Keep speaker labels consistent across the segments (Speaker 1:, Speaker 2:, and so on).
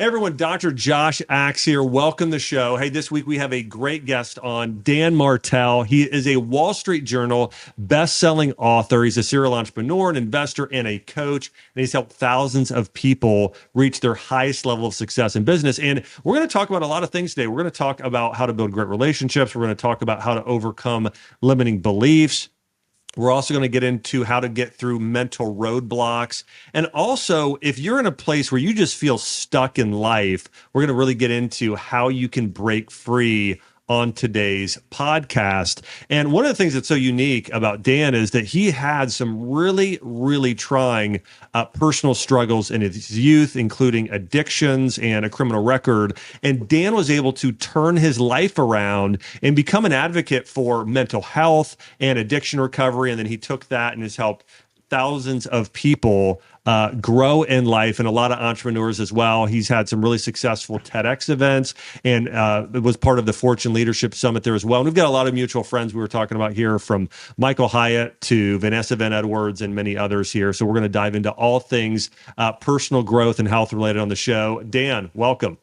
Speaker 1: Hey everyone, Dr. Josh Axe here. Welcome to the show. Hey, this week we have a great guest on, Dan Martell. He is a Wall Street Journal best-selling author. He's a serial entrepreneur, an investor, and a coach. And he's helped thousands of people reach their highest level of success in business. And we're going to talk about a lot of things today. We're going to talk about how to build great relationships. We're going to talk about how to overcome limiting beliefs. We're also going to get into how to get through mental roadblocks. And also, if you're in a place where you just feel stuck in life, we're going to really get into how you can break free on today's podcast. And one of the things that's so unique about Dan is that he had some really trying personal struggles in his youth, including addictions and a criminal record. And Dan was able to turn his life around and become an advocate for mental health and addiction recovery. And then he took that and has helped thousands of people grow in life, and a lot of entrepreneurs as well. He's had some really successful TEDx events and was part of the Fortune Leadership Summit there as well. And we've got a lot of mutual friends we were talking about here, from Michael Hyatt to Vanessa Van Edwards and many others here. So we're going to dive into all things personal growth and health related on the show. Dan, welcome.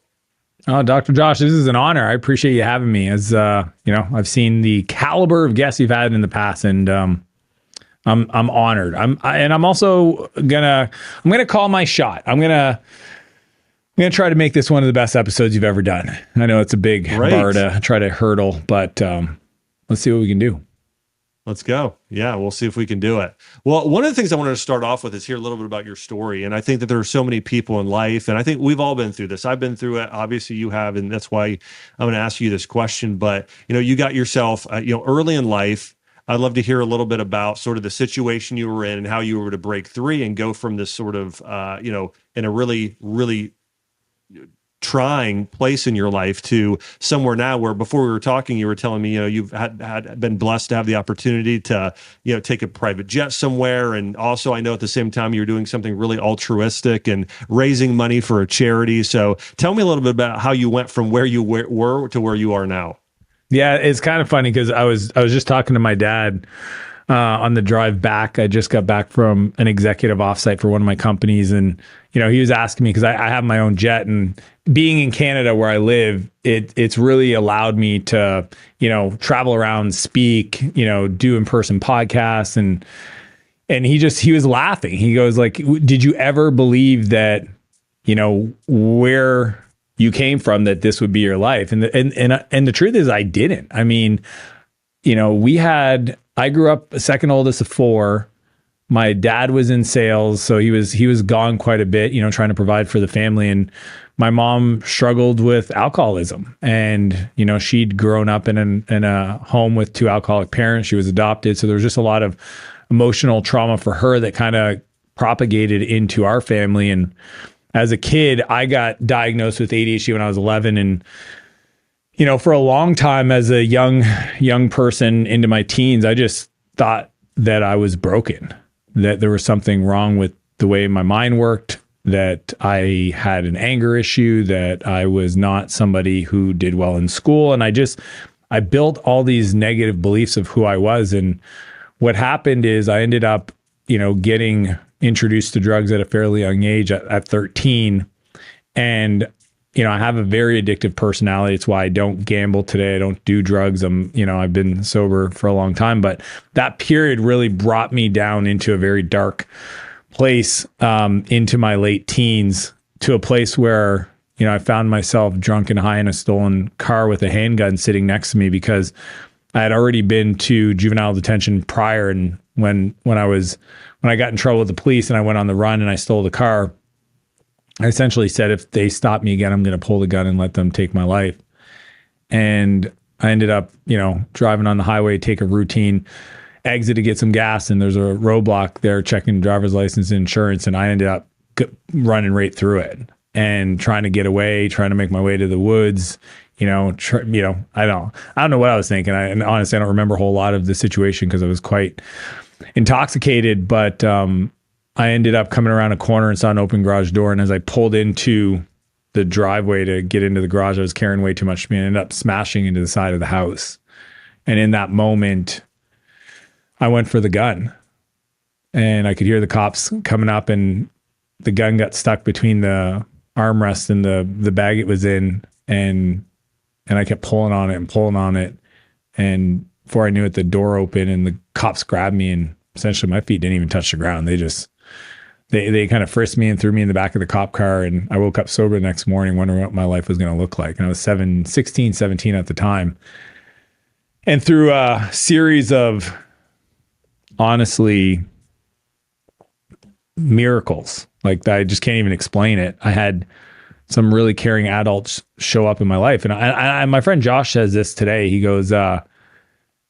Speaker 2: Oh, Dr. Josh, this is an honor. I appreciate you having me. As I've seen the caliber of guests you've had in the past, and I'm honored. I'm also gonna call my shot. I'm gonna try to make this one of the best episodes you've ever done. I know it's a big bar to try to hurdle, but let's see what we can do.
Speaker 1: Let's go. Yeah, we'll see if we can do it. Well, one of the things I wanted to start off with is hear a little bit about your story. And I think that there are so many people in life, and I think we've all been through this. I've been through it. Obviously you have, and that's why I'm going to ask you this question. But, you got yourself, early in life. I'd love to hear a little bit about sort of the situation you were in and how you were to break free and go from this sort of, in a really trying place in your life to somewhere now where, before we were talking, you were telling me, you've had been blessed to have the opportunity to, take a private jet somewhere. And also, I know at the same time you were doing something really altruistic and raising money for a charity. So tell me a little bit about how you went from where you were to where you are now.
Speaker 2: Yeah, it's kind of funny because I was just talking to my dad on the drive back. I just got back from an executive offsite for one of my companies, and he was asking me, because I have my own jet, and being in Canada where I live, it's really allowed me to travel around, speak, do in-person podcasts, and he was laughing. He goes like, "Did you ever believe that where you came from, that this would be your life?" And the truth is, I didn't. I mean, I grew up second oldest of four. My dad was in sales, so he was gone quite a bit, trying to provide for the family. And my mom struggled with alcoholism, and she'd grown up in a home with two alcoholic parents. She was adopted, so there was just a lot of emotional trauma for her that kind of propagated into our family. And as a kid, I got diagnosed with ADHD when I was 11. And, for a long time as a young person into my teens, I just thought that I was broken, that there was something wrong with the way my mind worked, that I had an anger issue, that I was not somebody who did well in school. And I built all these negative beliefs of who I was. And what happened is I ended up, getting introduced to drugs at a fairly young age at 13. And, I have a very addictive personality. It's why I don't gamble today. I don't do drugs. I've been sober for a long time, but that period really brought me down into a very dark place, into my late teens, to a place where, I found myself drunk and high in a stolen car with a handgun sitting next to me, because I had already been to juvenile detention prior. And when I got in trouble with the police and I went on the run and I stole the car, I essentially said, if they stop me again, I'm going to pull the gun and let them take my life. And I ended up, driving on the highway, take a routine exit to get some gas, and there's a roadblock there checking driver's license and insurance, and I ended up running right through it and trying to get away, trying to make my way to the woods. I don't know what I was thinking. And honestly, I don't remember a whole lot of the situation because I was quite intoxicated, but I ended up coming around a corner and saw an open garage door. And as I pulled into the driveway to get into the garage, I was carrying way too much to me and ended up smashing into the side of the house. And in that moment, I went for the gun, and I could hear the cops coming up, and the gun got stuck between the armrest in the bag it was in, and I kept pulling on it and pulling on it. And before I knew it, the door opened and the cops grabbed me, and essentially my feet didn't even touch the ground. They kind of frisked me and threw me in the back of the cop car. And I woke up sober the next morning wondering what my life was going to look like. And I was 16, 17 at the time. And through a series of, honestly, miracles, like I just can't even explain it. I had some really caring adults show up in my life. And my friend Josh says this today. He goes,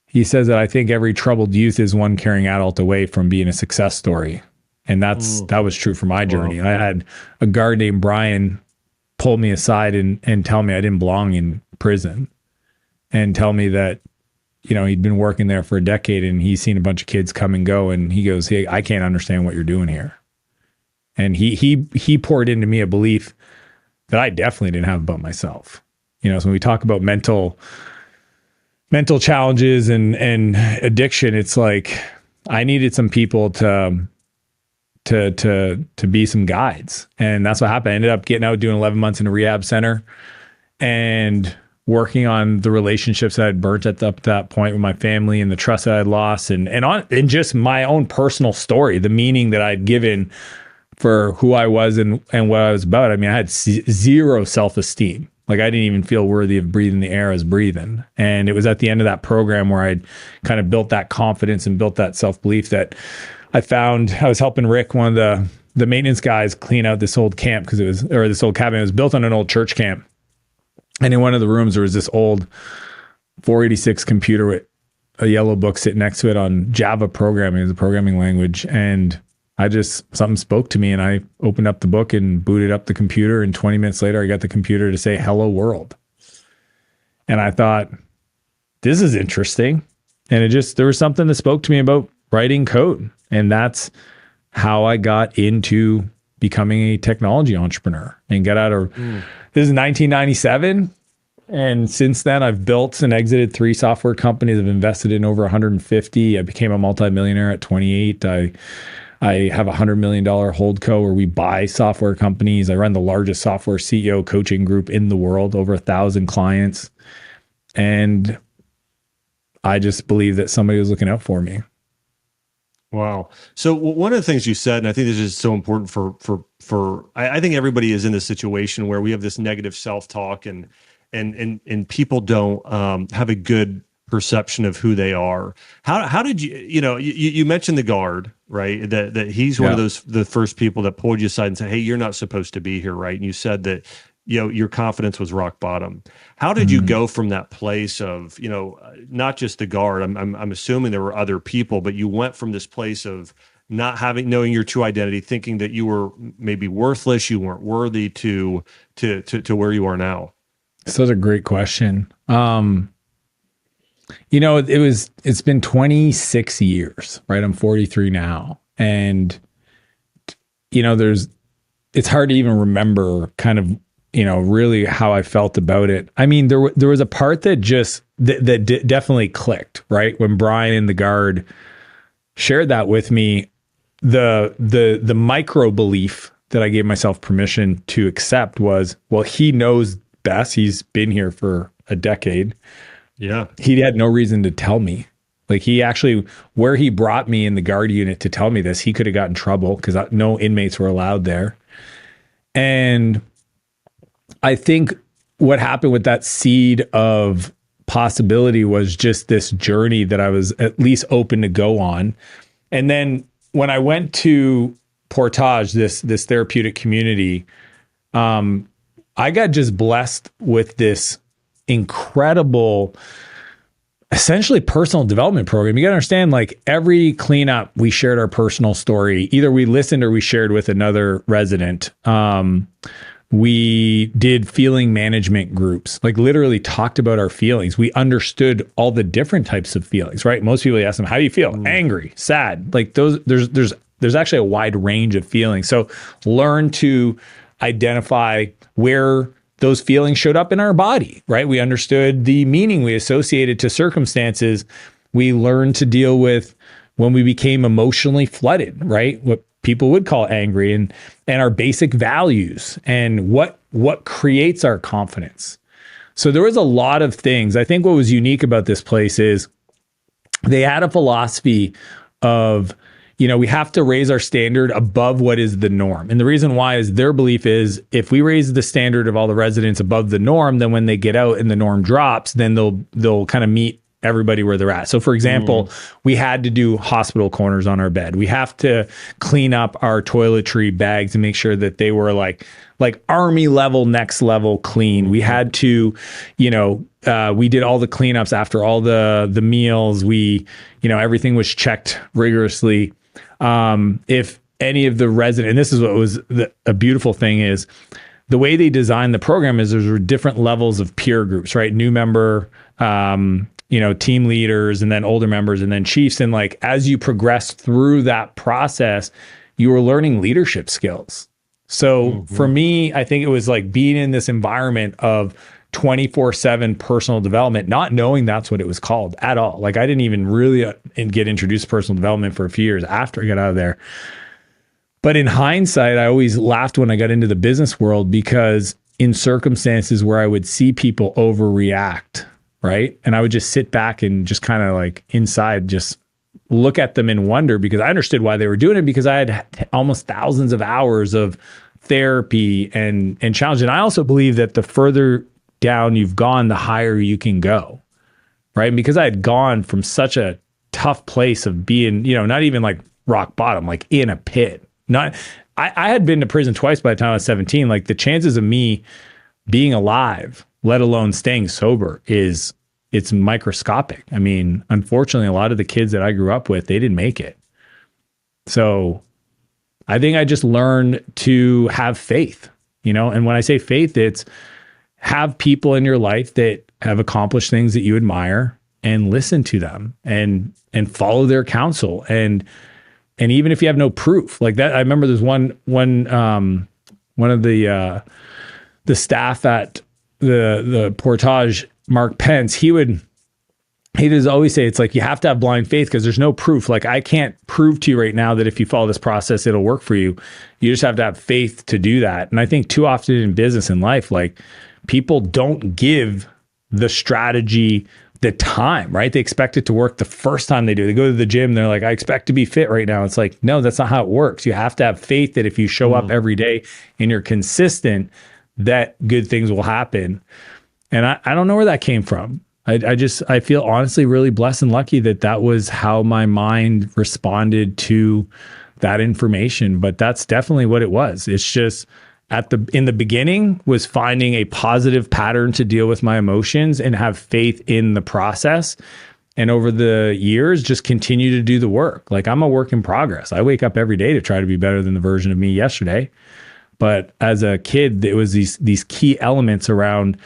Speaker 2: he says that I think every troubled youth is one caring adult away from being a success story. And that was true for my journey. Wow. I had a guard named Brian pull me aside and tell me I didn't belong in prison, and tell me that, he'd been working there for a decade and he's seen a bunch of kids come and go. And he goes, "Hey, I can't understand what you're doing here." And he poured into me a belief that I definitely didn't have about myself. So when we talk about mental challenges and addiction, it's like I needed some people to be some guides. And that's what happened. I ended up getting out, doing 11 months in a rehab center and working on the relationships that I'd burnt up to that point with my family, and the trust that I'd lost, and just my own personal story, the meaning that I'd given for who I was and what I was about. I mean, I had zero self-esteem. Like I didn't even feel worthy of breathing the air I was breathing. And it was at the end of that program where I'd kind of built that confidence and built that self-belief that I found. I was helping Rick, one of the maintenance guys, clean out this old camp this old cabin. It was built on an old church camp. And in one of the rooms, there was this old 486 computer with a yellow book sitting next to it on Java programming, as a programming language. And something spoke to me, and I opened up the book and booted up the computer. And 20 minutes later, I got the computer to say, "Hello world." And I thought, this is interesting. And there was something that spoke to me about writing code. And that's how I got into becoming a technology entrepreneur and got out of, this is 1997. And since then I've built and exited 3 software companies. I've invested in over 150. I became a multimillionaire at 28. I have $100 million holdco where we buy software companies. I run the largest software CEO coaching group in the world, over 1,000 clients. And I just believe that somebody was looking out for me.
Speaker 1: Wow. So one of the things you said, and I think this is so important I think everybody is in this situation where we have this negative self-talk and people don't have a good perception of who they are. How did you mentioned the guard, right? That he's one of the first people that pulled you aside and said, "Hey, you're not supposed to be here," right? And you said that your confidence was rock bottom. How did you go from that place of, not just the guard? I'm assuming there were other people, but you went from this place of not knowing your true identity, thinking that you were maybe worthless, you weren't worthy, to where you are now.
Speaker 2: Such a great question. It's been 26 years, right? I'm 43 now. And, it's hard to even remember kind of, really how I felt about it. I mean, there was a part that definitely clicked, right? When Brian and the guard shared that with me, the micro belief that I gave myself permission to accept was, well, he knows best. He's been here for a decade.
Speaker 1: Yeah.
Speaker 2: He had no reason to tell me. Like where he brought me in the guard unit to tell me this, he could have gotten in trouble because no inmates were allowed there. And I think what happened with that seed of possibility was just this journey that I was at least open to go on. And then when I went to Portage, this therapeutic community, I got just blessed with this incredible, essentially personal development program. You got to understand, like every cleanup, we shared our personal story. Either we listened or we shared with another resident. We did feeling management groups, like literally talked about our feelings. We understood all the different types of feelings, right? Most people ask them, how do you feel? Angry, sad, like those, there's actually a wide range of feelings. So learn to identify where those feelings showed up in our body, right? We understood the meaning we associated to circumstances. We learned to deal with when we became emotionally flooded, right? What people would call angry, and our basic values and what creates our confidence. So there was a lot of things. I think what was unique about this place is they had a philosophy of, we have to raise our standard above what is the norm. And the reason why is their belief is if we raise the standard of all the residents above the norm, then when they get out and the norm drops, then they'll kind of meet everybody where they're at. So for example, we had to do hospital corners on our bed. We have to clean up our toiletry bags and make sure that they were like army level, next level clean. We had to, we did all the cleanups after all the meals. We, everything was checked rigorously. If any of the resident, and this is what was a beautiful thing is the way they designed the program is there's different levels of peer groups, right? New member, team leaders, and then older members, and then chiefs. And like, as you progress through that process, you were learning leadership skills. So for me, I think it was like being in this environment of 24/7 personal development, not knowing that's what it was called at all. Like I didn't even really get introduced to personal development for a few years after I got out of there. But in hindsight, I always laughed when I got into the business world because in circumstances where I would see people overreact, right? And I would just sit back and just kind of like inside, just look at them and wonder, because I understood why they were doing it, because I had almost thousands of hours of therapy and challenge. And I also believe that the further down you've gone, the higher you can go, right? And because I had gone from such a tough place of being, not even like rock bottom, like in a pit. I had been to prison twice by the time I was 17. Like the chances of me being alive, let alone staying sober, it's microscopic. I mean, unfortunately, a lot of the kids that I grew up with, they didn't make it. So I think I just learned to have faith, and when I say faith, it's have people in your life that have accomplished things that you admire and listen to them and follow their counsel. And even if you have no proof like that, I remember there's one of the staff at the Portage, Mark Pence, he does always say it's like you have to have blind faith because there's no proof. Like I can't prove to you right now that if you follow this process, it'll work for you. You just have to have faith to do that. And I think too often in business and life, like people don't give the strategy the time, right? They expect it to work the first time they do. They go to the gym, they're like, I expect to be fit right now. It's like, no, that's not how it works. You have to have faith that if you show up every day and you're consistent, that good things will happen. And I don't know where that came from. I feel honestly really blessed and lucky that was how my mind responded to that information. But that's definitely what it was. It's just in the beginning was finding a positive pattern to deal with my emotions and have faith in the process. And over the years, just continue to do the work. Like I'm a work in progress. I wake up every day to try to be better than the version of me yesterday. But as a kid, it was these key elements around,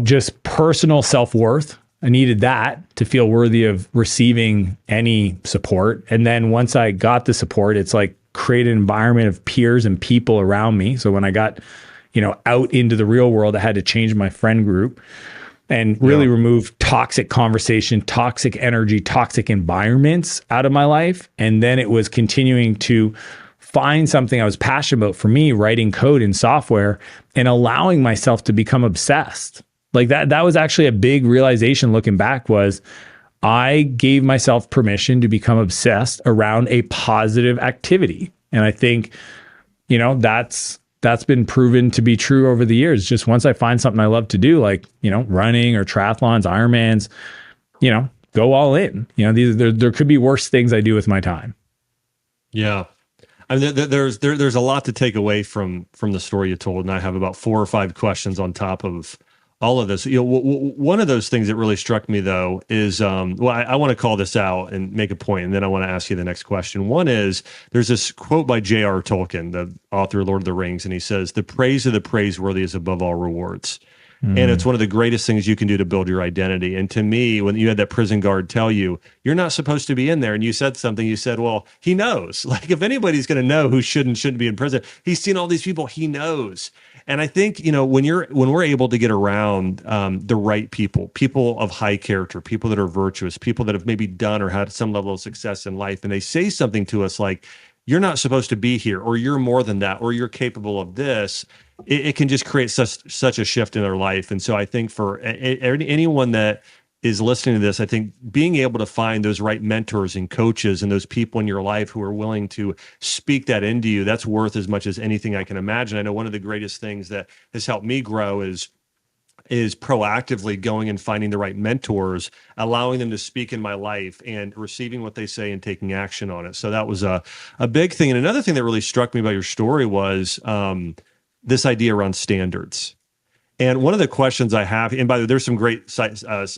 Speaker 2: just personal self-worth. I needed that to feel worthy of receiving any support. And then once I got the support, it's like create an environment of peers and people around me. So when I got, out into the real world, I had to change my friend group and really remove toxic conversation, toxic energy, toxic environments out of my life. And then it was continuing to find something I was passionate about, for me, writing code in software and allowing myself to become obsessed. Like that was actually a big realization looking back, was I gave myself permission to become obsessed around a positive activity. And I think, that's been proven to be true over the years. Just once I find something I love to do, like, running or triathlons, Ironmans, go all in. There could be worse things I do with my time.
Speaker 1: Yeah. I mean, there's a lot to take away from the story you told, and I have about 4 or 5 questions on top of all of this. One of those things that really struck me though is, I want to call this out and make a point, and then I want to ask you the next question. One is, there's this quote by J.R. Tolkien, the author of Lord of the Rings, and he says, "The praise of the praiseworthy is above all rewards." And it's one of the greatest things you can do to build your identity. And to me, when you had that prison guard tell you, you're not supposed to be in there, and you said something, you said, well, he knows. Like, if anybody's going to know who should and shouldn't be in prison, he's seen all these people, he knows. And I think, when we're able to get around the right people of high character, people that are virtuous, people that have maybe done or had some level of success in life, and they say something to us like, you're not supposed to be here, or you're more than that, or you're capable of this, it can just create such a shift in their life. And so I think for anyone that is listening to this, I think being able to find those right mentors and coaches and those people in your life who are willing to speak that into you, that's worth as much as anything I can imagine. I know one of the greatest things that has helped me grow is proactively going and finding the right mentors, allowing them to speak in my life and receiving what they say and taking action on it. So that was a big thing. And another thing that really struck me about your story was this idea around standards. And one of the questions I have, and by the way, there's some great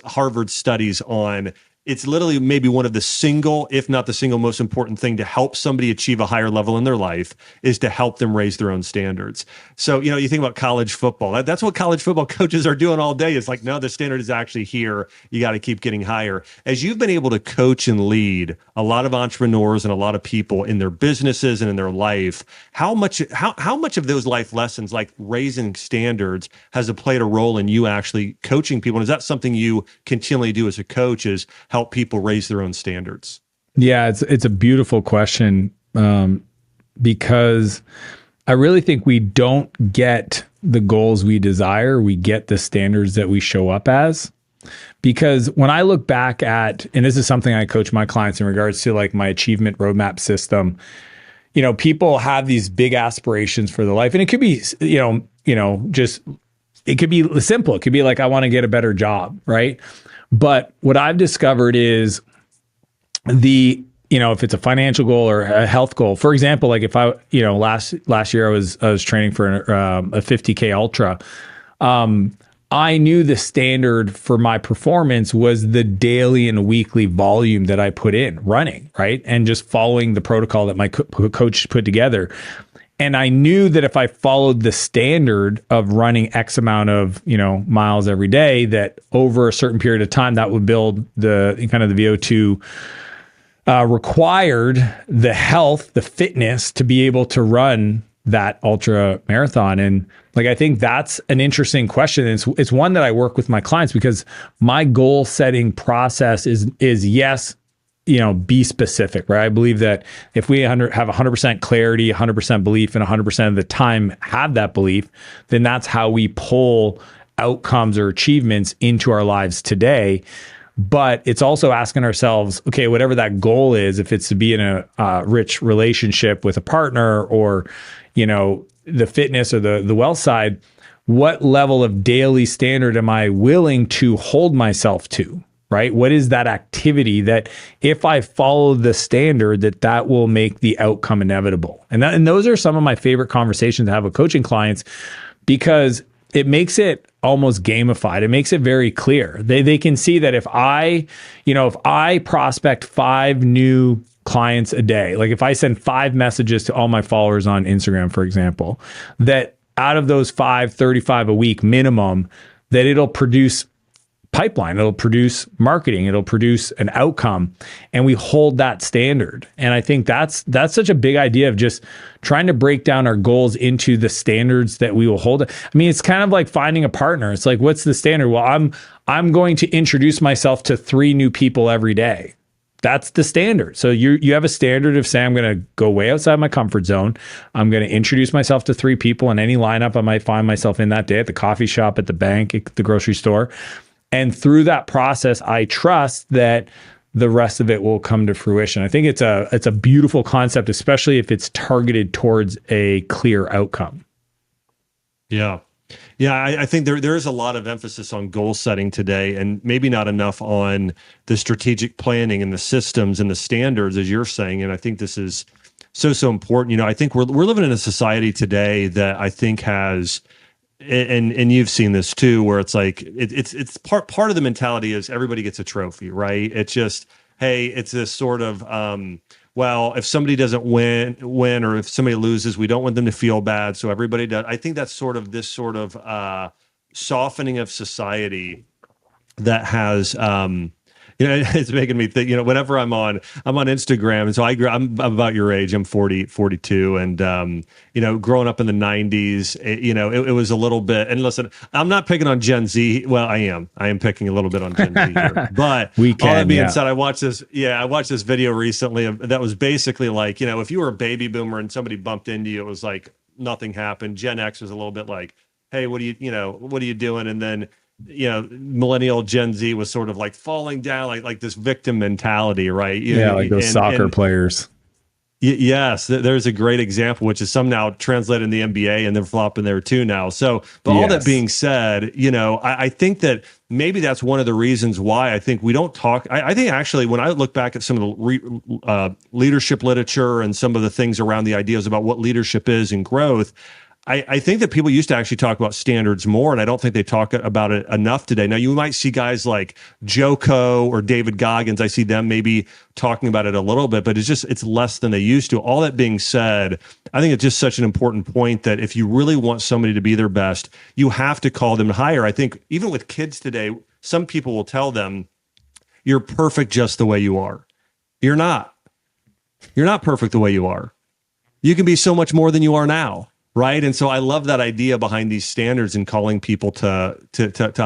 Speaker 1: Harvard studies on, it's literally maybe one of the single, if not the single most important thing to help somebody achieve a higher level in their life is to help them raise their own standards. So, you think about college football. That's what college football coaches are doing all day. It's like, no, the standard is actually here. You got to keep getting higher. As you've been able to coach and lead a lot of entrepreneurs and a lot of people in their businesses and in their life, how much of those life lessons, like raising standards, has it played a role in you actually coaching people? And is that something you continually do as a coach, is help people raise their own standards?
Speaker 2: Yeah, it's a beautiful question, because I really think we don't get the goals we desire. We get the standards that we show up as. Because when I look back at, and this is something I coach my clients in regards to, like my achievement roadmap system, people have these big aspirations for their life, and it could be, just, it could be simple. It could be like, I want to get a better job, right? But what I've discovered is if it's a financial goal or a health goal, for example, like if I, last year I was training for a 50K ultra. I knew the standard for my performance was the daily and weekly volume that I put in running, right? And just following the protocol that my coach put together. And I knew that if I followed the standard of running X amount of, miles every day, that over a certain period of time, that would build the kind of the VO2 required, the health, the fitness to be able to run that ultra marathon. And like, I think that's an interesting question. It's one that I work with my clients, because my goal setting process is yes, be specific, right? I believe that if we have 100% clarity, 100% belief, and 100% of the time have that belief, then that's how we pull outcomes or achievements into our lives today. But it's also asking ourselves, okay, whatever that goal is, if it's to be in a rich relationship with a partner, or, the fitness or the wealth side, what level of daily standard am I willing to hold myself to? Right? What is that activity that if I follow the standard, that will make the outcome inevitable? And those are some of my favorite conversations to have with coaching clients, because it makes it almost gamified. It makes it very clear. They can see that if I prospect 5 new clients a day, like if I send 5 messages to all my followers on Instagram, for example, that out of those 35 a week minimum, that it'll produce pipeline, it'll produce marketing, it'll produce an outcome, and we hold that standard. And I think that's such a big idea of just trying to break down our goals into the standards that we will hold. I mean, it's kind of like finding a partner. It's like, what's the standard? Well, I'm going to introduce myself to 3 new people every day. That's the standard. So you have a standard of saying, I'm going to go way outside my comfort zone. I'm going to introduce myself to 3 people in any lineup I might find myself in that day, at the coffee shop, at the bank, at the grocery store. And through that process, I trust that the rest of it will come to fruition. I think it's a beautiful concept, especially if it's targeted towards a clear outcome.
Speaker 1: Yeah. Yeah, I think there is a lot of emphasis on goal setting today, and maybe not enough on the strategic planning and the systems and the standards, as you're saying. And I think this is so important. I think we're living in a society today that I think has, and you've seen this too, where it's like it's part of the mentality is everybody gets a trophy, right? It's just, hey, it's this sort of well, if somebody doesn't win, or if somebody loses, we don't want them to feel bad, so everybody does. I think that's sort of this sort of softening of society that has It's making me think, whenever I'm on Instagram. And so I'm about your age. I'm 42. And, growing up in the 90s, it was a little bit, and listen, I'm not picking on Gen Z. Well, I am picking a little bit on Gen Z here, but all that being said, I watched this video recently that was basically like, if you were a baby boomer and somebody bumped into you, it was like nothing happened. Gen X was a little bit like, hey, what are you doing? And then, millennial Gen Z was sort of like falling down, like this victim mentality, right?
Speaker 2: Like those soccer players.
Speaker 1: Yes, there's a great example, which is some now translated in the NBA, and they're flopping there too now. So, but all that being said, I think that maybe that's one of the reasons why I think we don't talk. I think actually, when I look back at some of the leadership literature and some of the things around the ideas about what leadership is and growth, I think that people used to actually talk about standards more, and I don't think they talk about it enough today. Now, you might see guys like Joko or David Goggins. I see them maybe talking about it a little bit, but it's less than they used to. All that being said, I think it's just such an important point that if you really want somebody to be their best, you have to call them higher. I think even with kids today, some people will tell them, you're perfect just the way you are. You're not. You're not perfect the way you are. You can be so much more than you are now. Right. And so I love that idea behind these standards and calling people to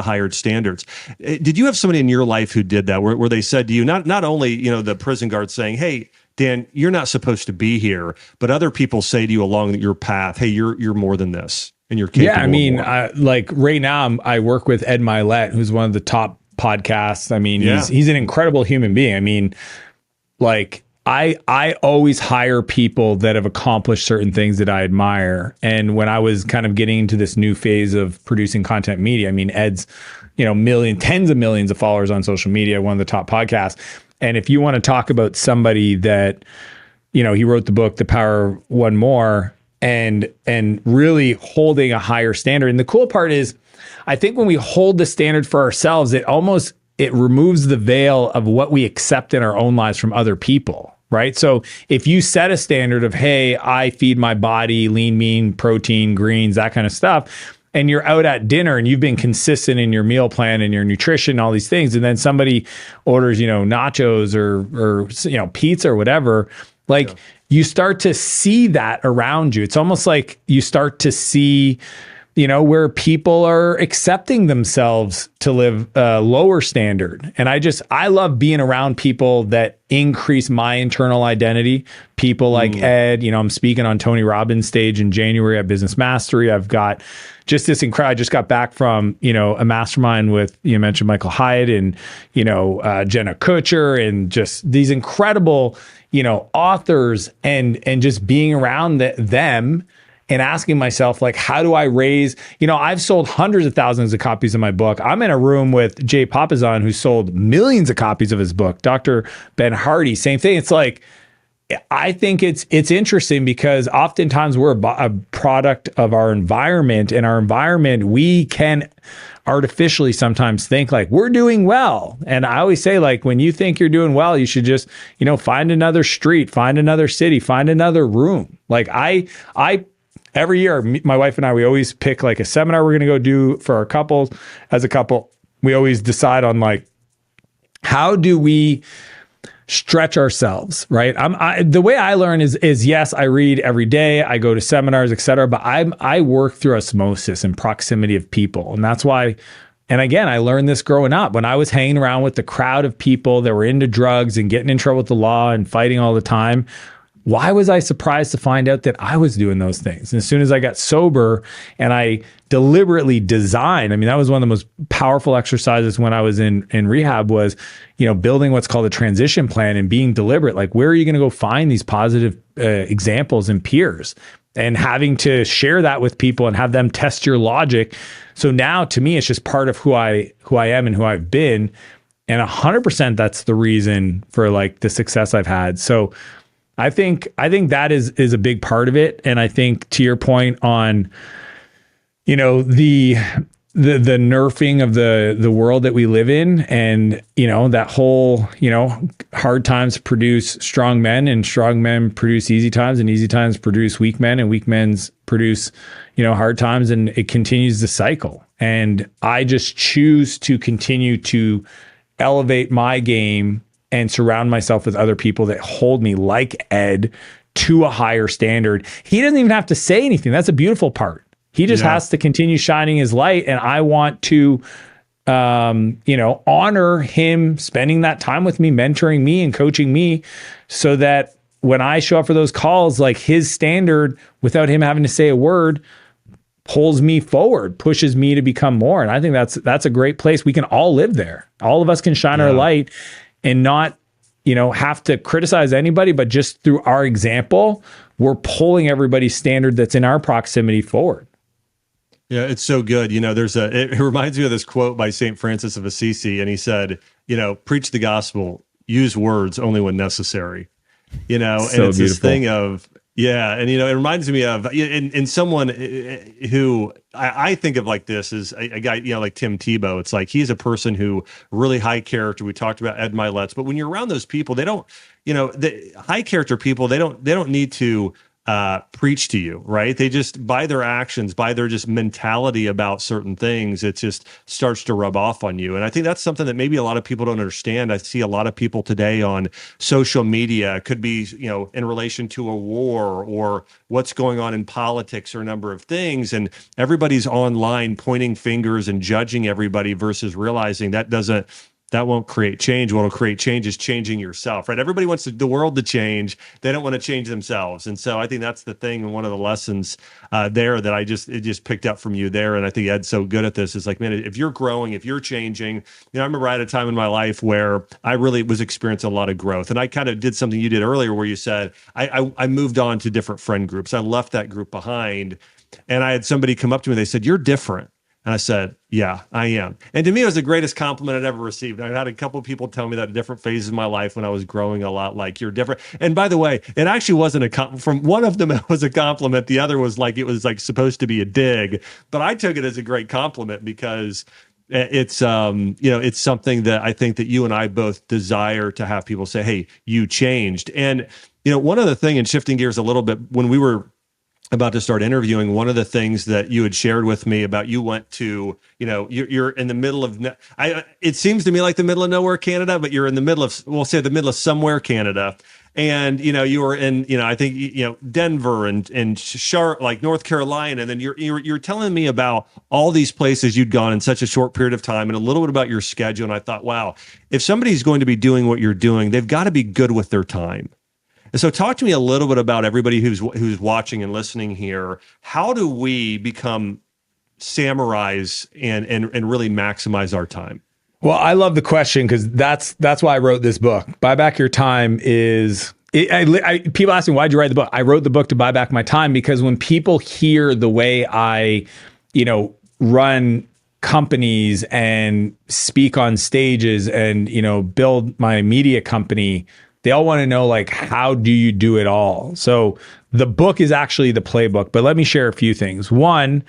Speaker 1: higher standards. Did you have somebody in your life who did that, where they said to you, not only, the prison guard saying, hey, Dan, you're not supposed to be here, but other people say to you along your path, hey, you're more than this and you're capable. Yeah,
Speaker 2: I mean, like right now I work with Ed Milet, who's one of the top podcasts. I mean, he's an incredible human being. I mean, like, I always hire people that have accomplished certain things that I admire. And when I was kind of getting into this new phase of producing content media, I mean, Ed's, tens of millions of followers on social media, one of the top podcasts. And if you want to talk about somebody that, he wrote the book, The Power of One More, and really holding a higher standard. And the cool part is, I think when we hold the standard for ourselves, it removes the veil of what we accept in our own lives from other people. Right. So if you set a standard of, hey, I feed my body lean, mean, protein, greens, that kind of stuff, and you're out at dinner and you've been consistent in your meal plan and your nutrition, all these things, and then somebody orders, nachos or pizza or whatever, you start to see that around you. It's almost like you start to see, where people are accepting themselves to live a lower standard. And I love being around people that increase my internal identity. People like Ed, I'm speaking on Tony Robbins' stage in January at Business Mastery. I've got just this incredible, I just got back from, a mastermind with, you mentioned Michael Hyatt and, Jenna Kutcher, and just these incredible, authors, and just being around them and asking myself, like, how do I raise, I've sold hundreds of thousands of copies of my book. I'm in a room with Jay Papasan, who sold millions of copies of his book. Dr. Ben Hardy, same thing. It's like, I think it's interesting because oftentimes we're a product of our environment, and our environment, we can artificially sometimes think like we're doing well. And I always say, like, when you think you're doing well, you should just, find another street, find another city, find another room. Like I every year, my wife and I, we always pick like a seminar we're going to go do for our couples. As a couple, we always decide on like, how do we stretch ourselves, right? The way I learn is yes, I read every day, I go to seminars, etc. But I work through osmosis and proximity of people, and that's why. And again, I learned this growing up when I was hanging around with the crowd of people that were into drugs and getting in trouble with the law and fighting all the time. Why was I surprised to find out that I was doing those things? And as soon as I got sober and I deliberately designed, I mean, that was one of the most powerful exercises when I was in rehab was, building what's called a transition plan and being deliberate. Like, where are you going to go find these positive examples and peers, and having to share that with people and have them test your logic. So now to me, it's just part of who I am and who I've been. And 100% that's the reason for like the success I've had. So I think that is a big part of it. And I think to your point on, the nerfing of the world that we live in, and, that whole, hard times produce strong men, and strong men produce easy times, and easy times produce weak men, and weak men produce, hard times, and it continues the cycle. And I just choose to continue to elevate my game and surround myself with other people that hold me like Ed to a higher standard. He doesn't even have to say anything. That's a beautiful part. He just has to continue shining his light. And I want to, honor him spending that time with me, mentoring me and coaching me, so that when I show up for those calls, like, his standard, without him having to say a word, pulls me forward, pushes me to become more. And I think that's a great place. We can all live there. All of us can shine our light and not, have to criticize anybody, but just through our example, we're pulling everybody's standard that's in our proximity forward.
Speaker 1: Yeah, it's so good. It reminds me of this quote by St. Francis of Assisi. And he said, preach the gospel, use words only when necessary, and it's beautiful. This thing of, and, it reminds me of, in someone who I think of like this is a guy, like Tim Tebow. It's like, he's a person who really high character. We talked about Ed Milet's, but when you're around those people, they don't, the high character people, they don't need to preach to you, right? They just, by their actions, by their just mentality about certain things, it just starts to rub off on you. And I think that's something that maybe a lot of people don't understand. I see a lot of people today on social media, it could be, in relation to a war or what's going on in politics or a number of things. And everybody's online pointing fingers and judging everybody versus realizing that won't create change. What will create change is changing yourself, right? Everybody wants the world to change. They don't want to change themselves. And so I think that's the thing. And one of the lessons there that it just picked up from you there. And I think Ed's so good at this is like, man, if you're growing, if you're changing, I remember I had a time in my life where I really was experiencing a lot of growth. And I kind of did something you did earlier where you said, I moved on to different friend groups. I left that group behind. And I had somebody come up to me, they said, "You're different." And I said, "Yeah, I am." And to me, it was the greatest compliment I'd ever received. I had a couple of people tell me that at different phases of my life when I was growing a lot, like, "You're different." And by the way, it actually wasn't from one of them, it was a compliment. The other was like, it was like supposed to be a dig, but I took it as a great compliment because it's, it's something that I think that you and I both desire to have people say, "Hey, you changed." And, one other thing, and shifting gears a little bit, when we were about to start interviewing, one of the things that you had shared with me about, you went to, you're in the middle of, it seems to me like the middle of nowhere, Canada, but you're in the middle of, we'll say the middle of somewhere, Canada. And, you were in, I think, Denver and Charlotte, like North Carolina. And then you're telling me about all these places you'd gone in such a short period of time and a little bit about your schedule. And I thought, wow, if somebody's going to be doing what you're doing, they've got to be good with their time. And so talk to me a little bit about everybody who's watching and listening here. How do we become samurais and really maximize our time?
Speaker 2: Well, I love the question because that's why I wrote this book. Buy Back Your Time is... people ask me, why'd you write the book? I wrote the book to buy back my time because when people hear the way I, run companies and speak on stages and, build my media company, they all want to know, like, how do you do it all? So the book is actually the playbook, but let me share a few things. One,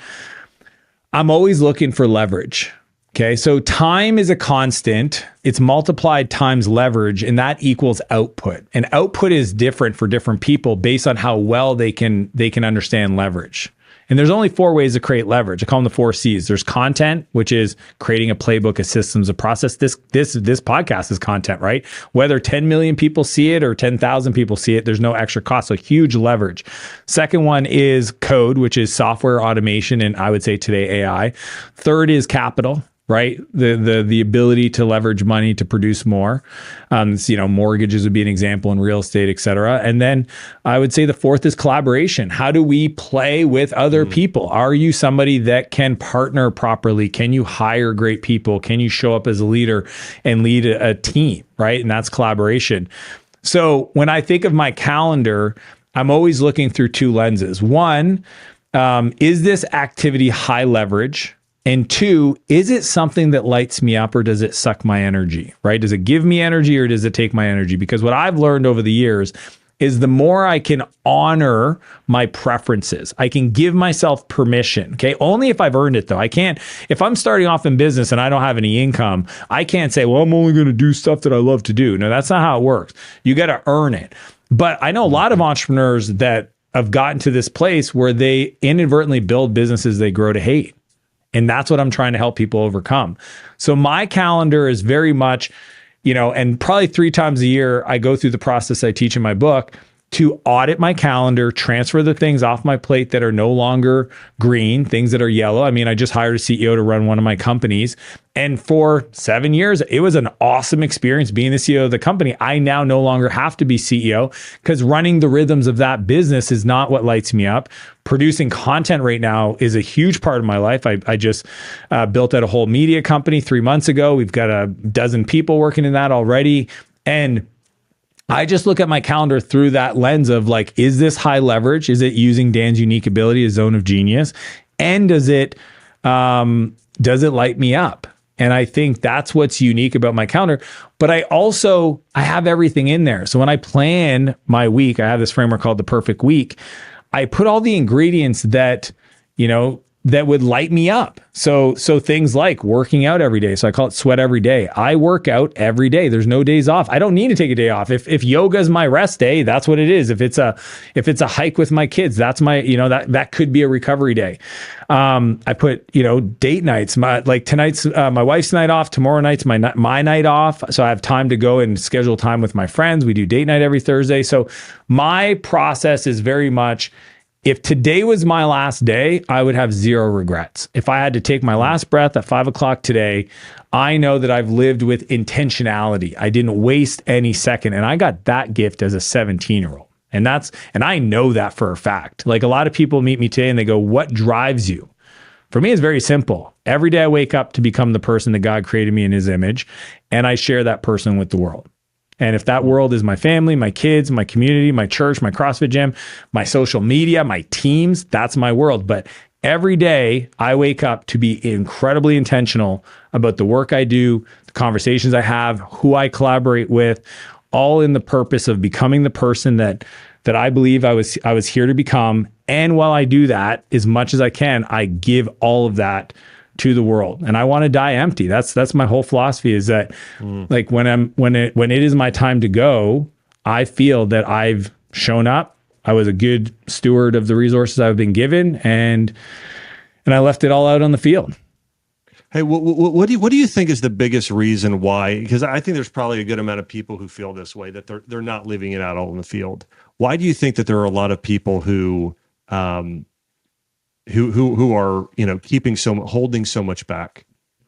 Speaker 2: I'm always looking for leverage. Okay. So time is a constant. It's multiplied times leverage, and that equals output. And output is different for different people based on how well they can understand leverage. And there's only 4 ways to create leverage. I call them the 4 C's. There's content, which is creating a playbook, a systems, a process. This podcast is content, right? Whether 10 million people see it or 10,000 people see it, there's no extra cost. So huge leverage. Second one is code, which is software automation, and I would say today AI. Third is capital, right? The ability to leverage money to produce more. Mortgages would be an example in real estate, et cetera. And then I would say the fourth is collaboration. How do we play with other people? Are you somebody that can partner properly? Can you hire great people? Can you show up as a leader and lead a team, right? And that's collaboration. So when I think of my calendar, I'm always looking through 2 lenses. One, is this activity high leverage? And 2, is it something that lights me up or does it suck my energy, right? Does it give me energy or does it take my energy? Because what I've learned over the years is the more I can honor my preferences, I can give myself permission, okay? Only if I've earned it though. I can't, if I'm starting off in business and I don't have any income, I can't say, well, I'm only going to do stuff that I love to do. No, that's not how it works. You got to earn it. But I know a lot of entrepreneurs that have gotten to this place where they inadvertently build businesses they grow to hate. And that's what I'm trying to help people overcome. So my calendar is very much, and probably 3 times a year, I go through the process I teach in my book to audit my calendar, transfer the things off my plate that are no longer green, things that are yellow. I mean, I just hired a CEO to run one of my companies. And for 7 years, it was an awesome experience being the CEO of the company. I now no longer have to be CEO because running the rhythms of that business is not what lights me up. Producing content right now is a huge part of my life. I just built out a whole media company 3 months ago. We've got a dozen people working in that already. And I just look at my calendar through that lens of like, is this high leverage? Is it using Dan's unique ability, his zone of genius? And does it light me up? And I think that's what's unique about my calendar. But I have everything in there. So when I plan my week, I have this framework called the perfect week. I put all the ingredients that would light me up. So things like working out every day. So I call it sweat every day. I work out every day. There's no days off. I don't need to take a day off. If yoga is my rest day, that's what it is. If it's a hike with my kids, that's my, that could be a recovery day. I put, date nights, tonight's my wife's night off. Tomorrow night's my night off. So I have time to go and schedule time with my friends. We do date night every Thursday. So my process is very much, if today was my last day, I would have zero regrets. If I had to take my last breath at 5:00 today, I know that I've lived with intentionality. I didn't waste any second. And I got that gift as a 17-year-old. And I know that for a fact. Like, a lot of people meet me today and they go, what drives you? For me, it's very simple. Every day I wake up to become the person that God created me in his image, and I share that person with the world. And if that world is my family, my kids, my community, my church, my CrossFit gym, my social media, my teams, that's my world. But every day I wake up to be incredibly intentional about the work I do, the conversations I have, who I collaborate with, all in the purpose of becoming the person that I believe I was here to become. And while I do that, as much as I can, I give all of that to the world. And I want to die empty. That's my whole philosophy, is that like when it is my time to go, I feel that I've shown up. I was a good steward of the resources I've been given, and I left it all out on the field.
Speaker 1: Hey, what do you think is the biggest reason why? Because I think there's probably a good amount of people who feel this way, that they're not living it out all in the field. Why do you think that there are a lot of people who are holding so much back?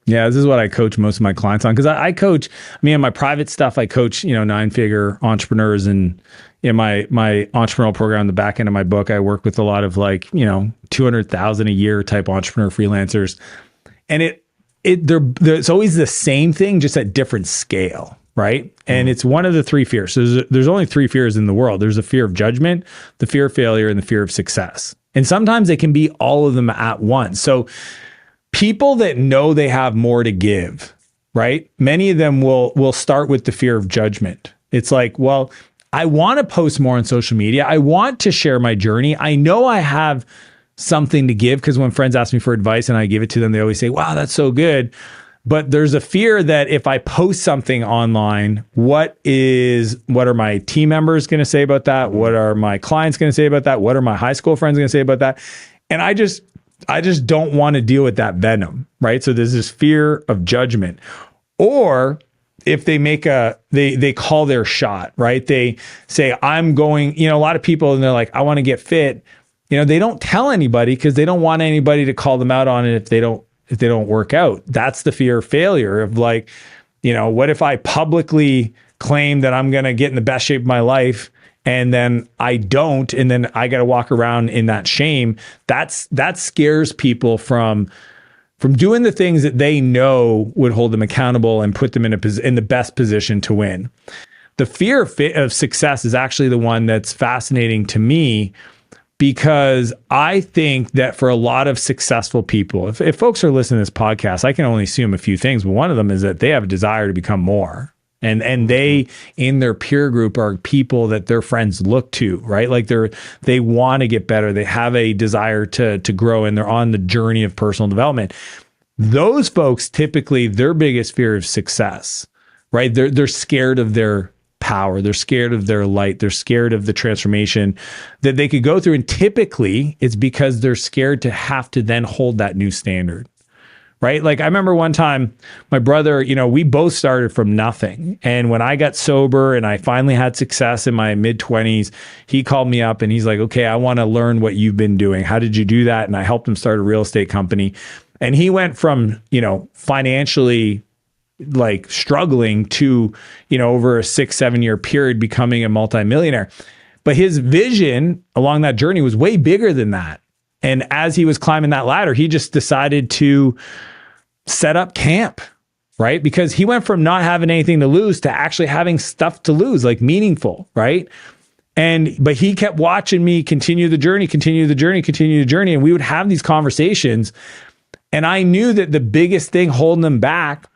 Speaker 2: Yeah, this is what I coach most of my clients on, because I coach in my private stuff. I coach 9-figure entrepreneurs, and in my entrepreneurial program, the back end of my book, I work with a lot of 200,000 a year type entrepreneur freelancers, and it's always the same thing, just at different scale, right? And it's one of the 3 fears. So there's only 3 fears in the world. There's the fear of judgment, the fear of failure, and the fear of success. And sometimes it can be all of them at once. So people that know they have more to give, right? Many of them will start with the fear of judgment. It's like, well, I want to post more on social media. I want to share my journey. I know I have something to give, because when friends ask me for advice and I give it to them, they always say, wow, that's so good. But there's a fear that if I post something online, what are my team members going to say about that? What are my clients going to say about that? What are my high school friends going to say about that? And I just don't want to deal with that venom, right? So there's this fear of judgment. Or if they they call their shot, right? They say, I'm going, a lot of people, and they're like, I want to get fit. They don't tell anybody because they don't want anybody to call them out on it if they don't work out. That's the fear of failure of what if I publicly claim that I'm going to get in the best shape of my life, and then I don't, and then I got to walk around in that shame. That scares people from doing the things that they know would hold them accountable and put them in the best position to win. The fear of success is actually the one that's fascinating to me, because I think that for a lot of successful people, if folks are listening to this podcast, I can only assume a few things, but one of them is that they have a desire to become more. And they, in their peer group, are people that their friends look to, right? Like they want to get better. They have a desire to grow, and they're on the journey of personal development. Those folks, typically, their biggest fear is success, right? They're scared of their power. They're scared of their light. They're scared of the transformation that they could go through. And typically it's because they're scared to have to then hold that new standard. right? Like I remember one time my brother, we both started from nothing. And when I got sober and I finally had success in my mid-20s, he called me up and he's like, okay, I want to learn what you've been doing. How did you do that? And I helped him start a real estate company. And he went from, financially like struggling to, over a 6-7 year period becoming a multimillionaire. But his vision along that journey was way bigger than that. And as he was climbing that ladder, he just decided to set up camp, right? Because he went from not having anything to lose to actually having stuff to lose, like meaningful, right? But he kept watching me continue the journey. And we would have these conversations. And I knew that the biggest thing holding him back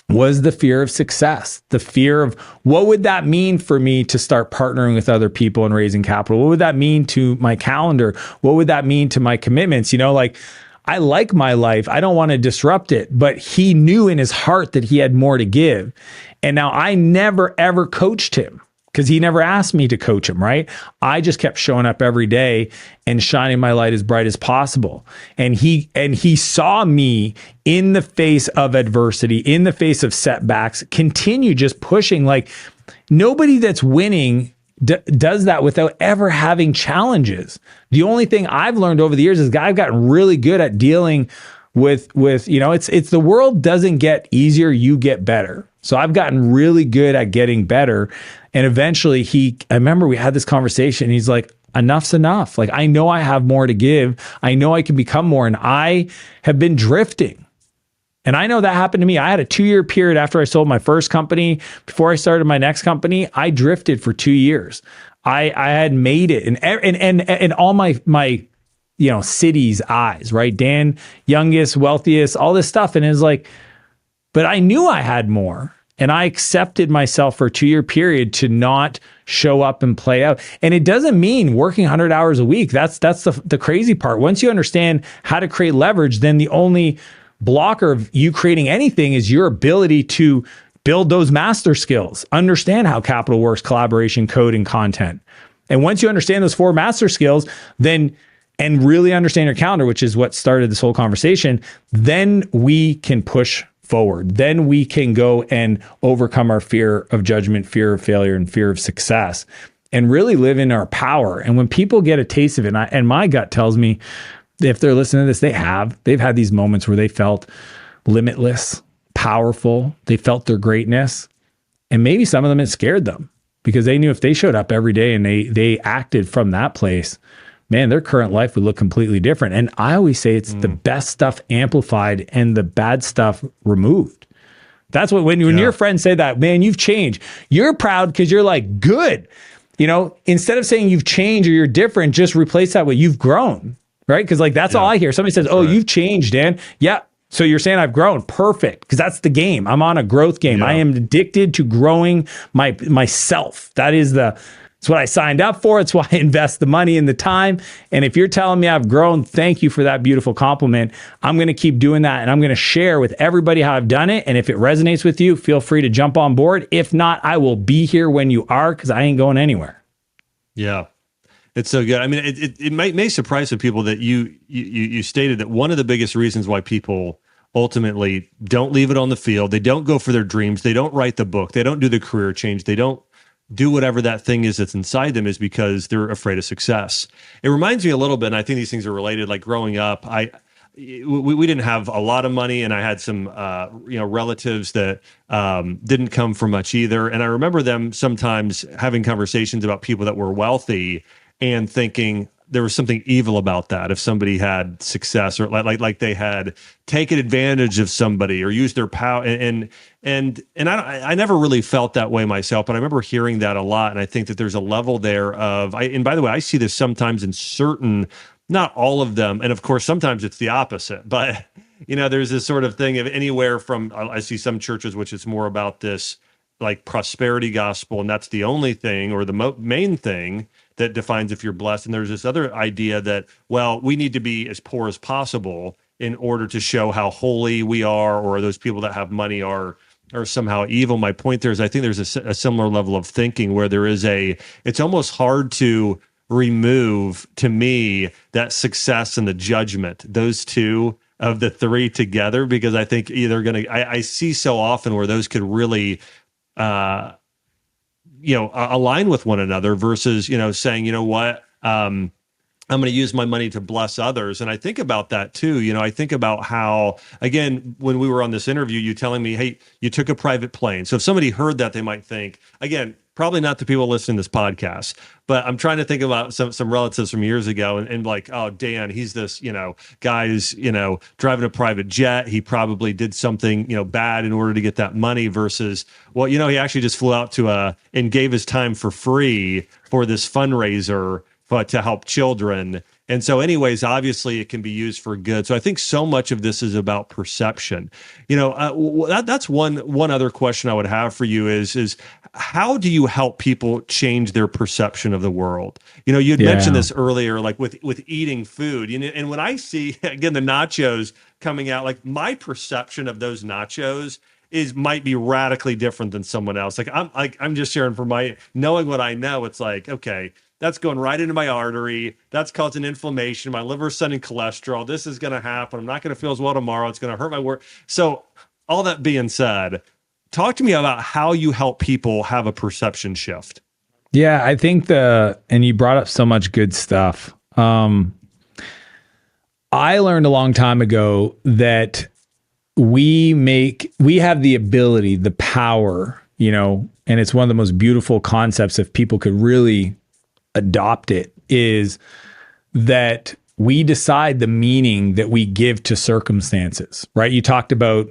Speaker 2: was the fear of success, the fear of what would that mean for me to start partnering with other people and raising capital? What would that mean to my calendar? What would that mean to my commitments? Like I like my life. I don't want to disrupt it, but he knew in his heart that he had more to give. And now I never, ever coached him because he never asked me to coach him, right? I just kept showing up every day and shining my light as bright as possible. And he saw me in the face of adversity, in the face of setbacks, continue just pushing. Like nobody that's winning does that without ever having challenges. The only thing I've learned over the years is I've gotten really good at dealing with it's the world doesn't get easier, you get better. So I've gotten really good at getting better. And eventually I remember we had this conversation. He's like, enough's enough. Like, I know I have more to give. I know I can become more. And I have been drifting. And I know that happened to me. I had a 2-year period after I sold my first company. Before I started my next company, I drifted for 2 years. I had made it and all my city's eyes, right? Dan, youngest, wealthiest, all this stuff. And it's like, but I knew I had more. And I accepted myself for a 2-year period to not show up and play out. And it doesn't mean working 100 hours a week. That's the crazy part. Once you understand how to create leverage, then the only blocker of you creating anything is your ability to build those master skills, understand how capital works, collaboration, code, and content. And once you understand those 4 master skills, and really understand your calendar, which is what started this whole conversation, then we can push forward. Then we can go and overcome our fear of judgment, fear of failure, and fear of success, and really live in our power. And when people get a taste of it, and my gut tells me, if they're listening to this, they've had these moments where they felt limitless, powerful, they felt their greatness. And maybe some of them, it scared them because they knew if they showed up every day and they acted from that place, man, their current life would look completely different. And I always say it's the best stuff amplified and the bad stuff removed. That's what, when your friends say that, man, you've changed, you're proud because you're like, good. Instead of saying you've changed or you're different, just replace that with you've grown, right? Because like, that's all I hear. Somebody says, right. You've changed, Dan. Yeah. So you're saying I've grown. Perfect. Because that's the game. I'm on a growth game. I am addicted to growing myself. It's what I signed up for. It's why I invest the money and the time. And if you're telling me I've grown, thank you for that beautiful compliment. I'm going to keep doing that. And I'm going to share with everybody how I've done it. And if it resonates with you, feel free to jump on board. If not, I will be here when you are, because I ain't going anywhere.
Speaker 1: Yeah. It's so good. I mean, it may surprise some people that you stated that one of the biggest reasons why people ultimately don't leave it on the field, they don't go for their dreams, they don't write the book, they don't do the career change, they don't do whatever that thing is that's inside them, is because they're afraid of success. It reminds me a little bit, and I think these things are related. Like growing up, we didn't have a lot of money, and I had some relatives that didn't come from much either. And I remember them sometimes having conversations about people that were wealthy and thinking there was something evil about that if somebody had success, or like they had taken advantage of somebody or used their power. And I never really felt that way myself, but I remember hearing that a lot. And I think that there's a level there and by the way, I see this sometimes in certain, not all of them. And of course, sometimes it's the opposite, but there's this sort of thing of anywhere from, I see some churches, which is more about this like prosperity gospel. And that's the only thing, or the main thing that defines if you're blessed. And there's this other idea that, well, we need to be as poor as possible in order to show how holy we are, or those people that have money are somehow evil. My point there is, I think there's a similar level of thinking where it's almost hard to remove, to me, that success and the judgment. Those two of the three together, because I think either I see so often where those could really, align with one another versus, saying, you know what, I'm going to use my money to bless others. And I think about that too. I think about how, again, when we were on this interview, you telling me, hey, you took a private plane. So if somebody heard that, they might think, again, probably not the people listening to this podcast, but I'm trying to think about some relatives from years ago and like, oh, Dan, he's this, guy who's, driving a private jet. He probably did something, bad in order to get that money versus, well, he actually just flew out and gave his time for free for this fundraiser, but to help children. And so anyways, obviously it can be used for good. So I think so much of this is about perception. That's one other question I would have for you is how do you help people change their perception of the world? You had mentioned this earlier, like with eating food, and when I see, again, the nachos coming out, like my perception of those nachos might be radically different than someone else. I'm just sharing from knowing what I know. It's like, okay, that's going right into my artery. That's causing inflammation. My liver's sending cholesterol. This is going to happen. I'm not going to feel as well tomorrow. It's going to hurt my work. So all that being said, talk to me about how you help people have a perception shift.
Speaker 2: Yeah, I think and you brought up so much good stuff. I learned a long time ago that we have the ability, the power, and it's one of the most beautiful concepts if people could really adopt it, is that we decide the meaning that we give to circumstances, right? You talked about,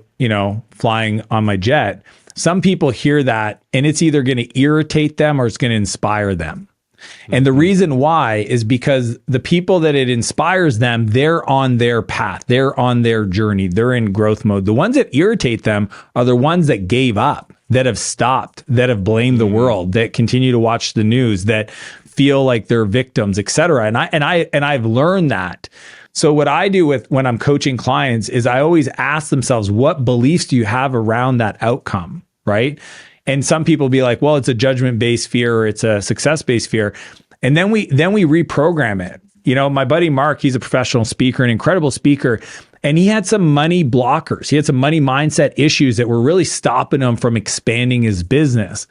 Speaker 2: flying on my jet. Some people hear that and it's either going to irritate them or it's going to inspire them. And the reason why is because the people that it inspires them, they're on their path, they're on their journey, they're in growth mode. The ones that irritate them are the ones that gave up, that have stopped, that have blamed the world, that continue to watch the news, that feel like they're victims, et cetera. And I've learned that. So what I do when I'm coaching clients is I always ask themselves, what beliefs do you have around that outcome, right? And some people be like, well, it's a judgment-based fear or it's a success-based fear. And then we reprogram it. My buddy Mark, he's a professional speaker, an incredible speaker, and he had some money blockers. He had some money mindset issues that were really stopping him from expanding his business.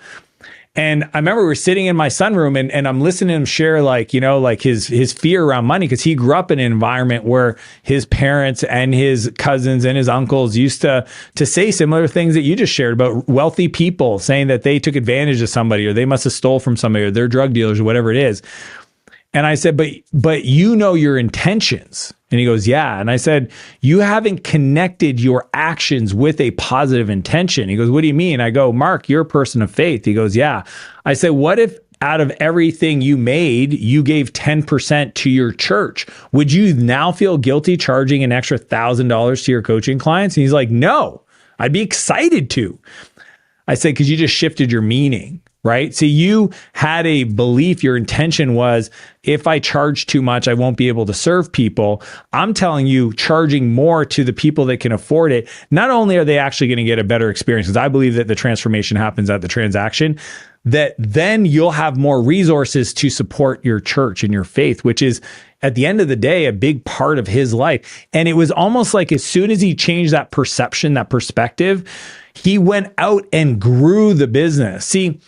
Speaker 2: And I remember we were sitting in my sunroom and I'm listening to him share his fear around money, because he grew up in an environment where his parents and his cousins and his uncles used to say similar things that you just shared about wealthy people saying that they took advantage of somebody or they must have stole from somebody or they're drug dealers or whatever it is. And I said, but your intentions. And he goes, yeah. And I said, you haven't connected your actions with a positive intention. He goes, what do you mean? I go, Mark, you're a person of faith. He goes, yeah. I said, what if out of everything you made, you gave 10% to your church? Would you now feel guilty charging an extra $1,000 to your coaching clients? And he's like, no, I'd be excited to. I said, because you just shifted your meaning. Right? So you had a belief, your intention was, if I charge too much, I won't be able to serve people. I'm telling you, charging more to the people that can afford it, not only are they actually going to get a better experience, because I believe that the transformation happens at the transaction, that then you'll have more resources to support your church and your faith, which is at the end of the day, a big part of his life. And it was almost like as soon as he changed that perception, that perspective, he went out and grew the business. See,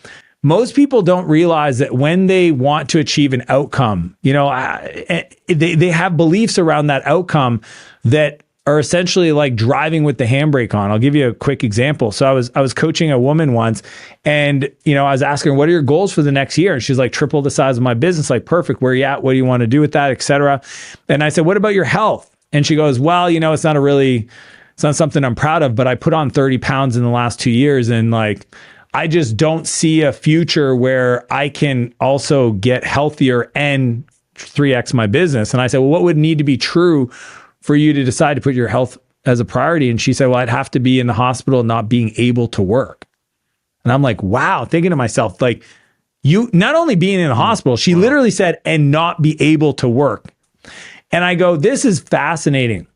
Speaker 2: most people don't realize that when they want to achieve an outcome, they have beliefs around that outcome that are essentially like driving with the handbrake on. I'll give you a quick example. So I was coaching a woman once, and I was asking her, what are your goals for the next year? And she's like, triple the size of my business. Like, perfect. Where are you at? What do you want to do with that, et cetera? And I said, what about your health? And she goes, well, it's not something I'm proud of, but I put on 30 pounds in the last 2 years, and I just don't see a future where I can also get healthier and 3x my business. And I said, well, what would need to be true for you to decide to put your health as a priority? And she said, well, I'd have to be in the hospital not being able to work. And I'm like, wow, thinking to myself, you not only being in the hospital, she literally said, and not be able to work. And I go, this is fascinating.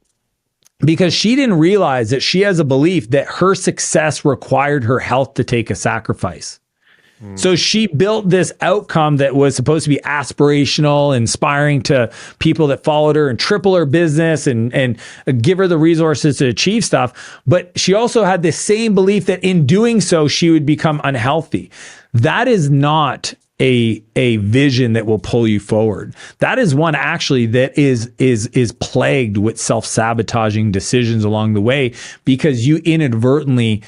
Speaker 2: Because she didn't realize that she has a belief that her success required her health to take a sacrifice. So she built this outcome that was supposed to be aspirational, inspiring to people that followed her, and triple her business and give her the resources to achieve stuff. But she also had the same belief that in doing so, she would become unhealthy. That is not a vision that will pull you forward. That is one actually that is plagued with self-sabotaging decisions along the way, because you inadvertently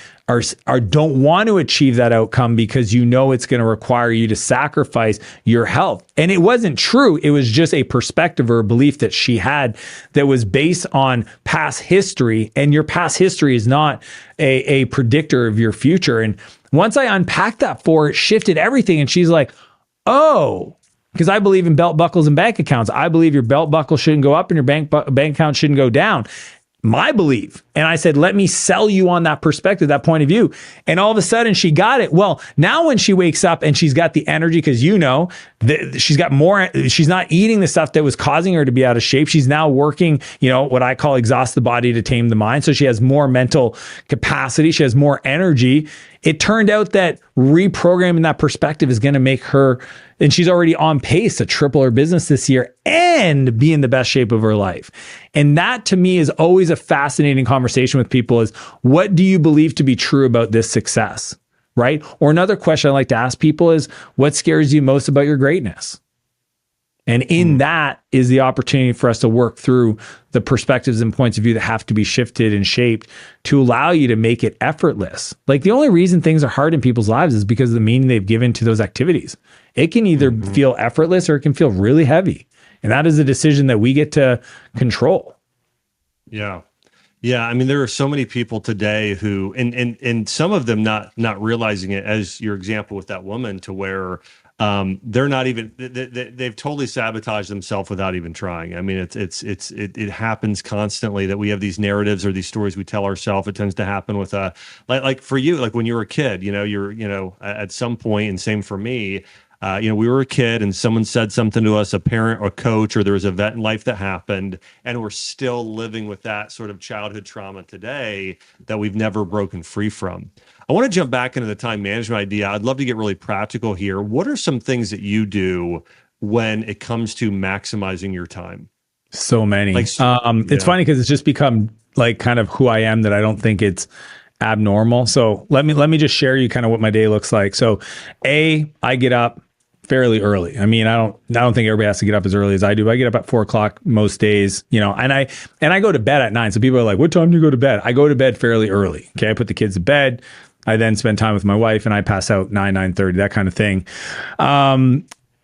Speaker 2: are don't want to achieve that outcome because you know it's going to require you to sacrifice your health. And it wasn't true. It was just a perspective or a belief that she had that was based on past history. And your past history is not a predictor of your future. And once I unpacked that for her, it shifted everything. And she's like, oh, because I believe in belt buckles and bank accounts. I believe your belt buckle shouldn't go up and your bank account shouldn't go down. My belief. And I said, let me sell you on that perspective, that point of view. And all of a sudden she got it. Well, now when she wakes up and she's got the energy, because she's got more, she's not eating the stuff that was causing her to be out of shape. She's now working, what I call exhaust the body to tame the mind. So she has more mental capacity. She has more energy. It turned out that reprogramming that perspective is going to make her, and she's already on pace to triple her business this year and be in the best shape of her life. And that to me is always a fascinating conversation with people is, what do you believe to be true about this success? Right? Or another question I like to ask people is, what scares you most about your greatness? And in that is the opportunity for us to work through the perspectives and points of view that have to be shifted and shaped to allow you to make it effortless. Like the only reason things are hard in people's lives is because of the meaning they've given to those activities. It can either feel effortless or it can feel really heavy. And that is a decision that we get to control.
Speaker 1: Yeah. Yeah. I mean, there are so many people today who, and some of them not realizing it, as your example with that woman, to where they're not even, they've totally sabotaged themselves without even trying. I mean, it happens constantly that we have these narratives or these stories we tell ourselves. It tends to happen with like for you, like when you were a kid, you're at some point, and same for me, we were a kid and someone said something to us, a parent or coach, or there was an event in life that happened, and we're still living with that sort of childhood trauma today that we've never broken free from. I want to jump back into the time management idea. I'd love to get really practical here. What are some things that you do when it comes to maximizing your time?
Speaker 2: So many. It's funny because it's just become like kind of who I am, that I don't think it's abnormal. So let me just share you kind of what my day looks like. So I get up fairly early. I mean, I don't think everybody has to get up as early as I do. But I get up at 4:00 most days, and I go to bed at 9. So people are like, what time do you go to bed? I go to bed fairly early. Okay. I put the kids to bed. I then spend time with my wife and I pass out 9:30, that kind of thing.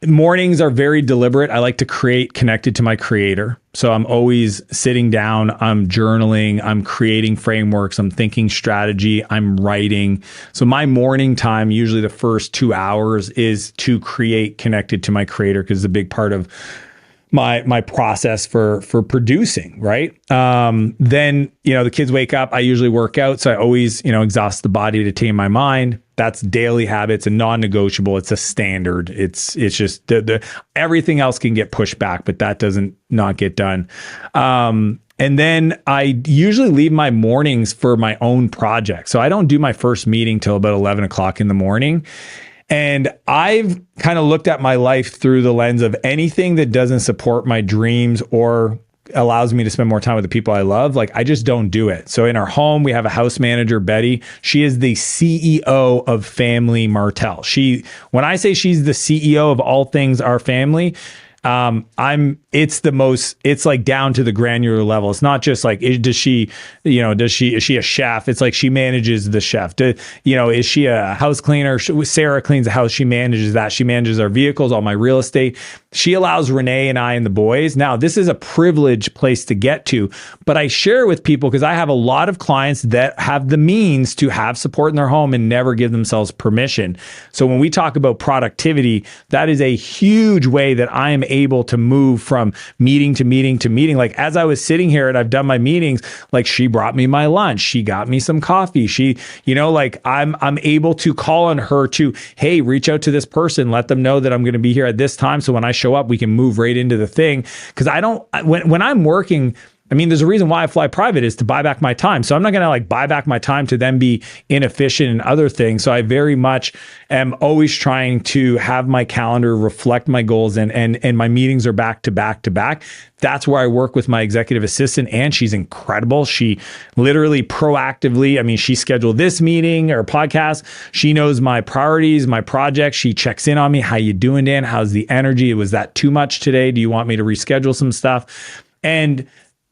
Speaker 2: Mornings are very deliberate. I like to create connected to my creator. So I'm always sitting down, I'm journaling, I'm creating frameworks, I'm thinking strategy, I'm writing. So my morning time, usually the first 2 hours, is to create connected to my creator, because it's a big part of my process for producing, right? Then, the kids wake up, I usually work out. So I always, exhaust the body to tame my mind. That's daily habits and non-negotiable. It's a standard. It's just everything else can get pushed back, but that doesn't not get done. And then I usually leave my mornings for my own project. So I don't do my first meeting till about 11 o'clock in the morning. And I've kind of looked at my life through the lens of anything that doesn't support my dreams or allows me to spend more time with the people I love. Like, I just don't do it. So in our home, we have a house manager, Betty. She is the CEO of Family Martell. When I say she's the CEO of all things our family, it's like down to the granular level. It's not just like, is she a chef? It's like she manages the chef. Is she a house cleaner? Sarah cleans the house. She manages that. She manages our vehicles, all my real estate. She allows Renee and I and the boys. Now, this is a privileged place to get to, but I share with people because I have a lot of clients that have the means to have support in their home and never give themselves permission. So when we talk about productivity, that is a huge way that I am able to move from meeting to meeting to meeting. Like, as I was sitting here and I've done my meetings, like, she brought me my lunch. She got me some coffee. I'm able to call on her to, hey, reach out to this person, let them know that I'm going to be here at this time. So when I show up, we can move right into the thing. Cause when I'm working, I mean, there's a reason why I fly private is to buy back my time. So I'm not going to like buy back my time to then be inefficient in other things. So I very much am always trying to have my calendar reflect my goals, and my meetings are back to back to back. That's where I work with my executive assistant, and she's incredible. She literally proactively, I mean, she scheduled this meeting or podcast. She knows my priorities, my projects. She checks in on me. How you doing, Dan? How's the energy? Was that too much today? Do you want me to reschedule some stuff? And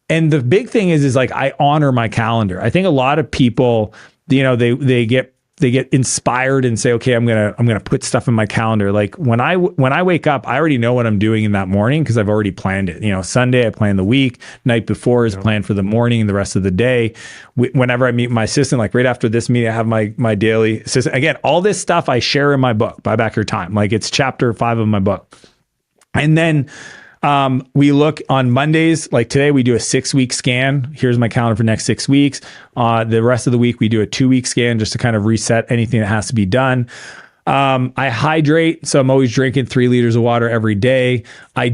Speaker 2: the big thing is like I honor my calendar. I think a lot of people, they get inspired and say, okay, I'm gonna put stuff in my calendar. Like when I wake up, I already know what I'm doing in that morning because I've already planned it. Sunday I plan the week. Night before is planned for the morning and the rest of the day. Whenever I meet my assistant, like right after this meeting, I have my daily assistant. Again, all this stuff I share in my book, Buy Back Your Time. Like it's chapter 5 of my book, and then. We look on Mondays, like today, we do a 6-week scan. Here's my calendar for next 6 weeks. The rest of the week, we do a 2-week scan just to kind of reset anything that has to be done. I hydrate. So I'm always drinking 3 liters of water every day. I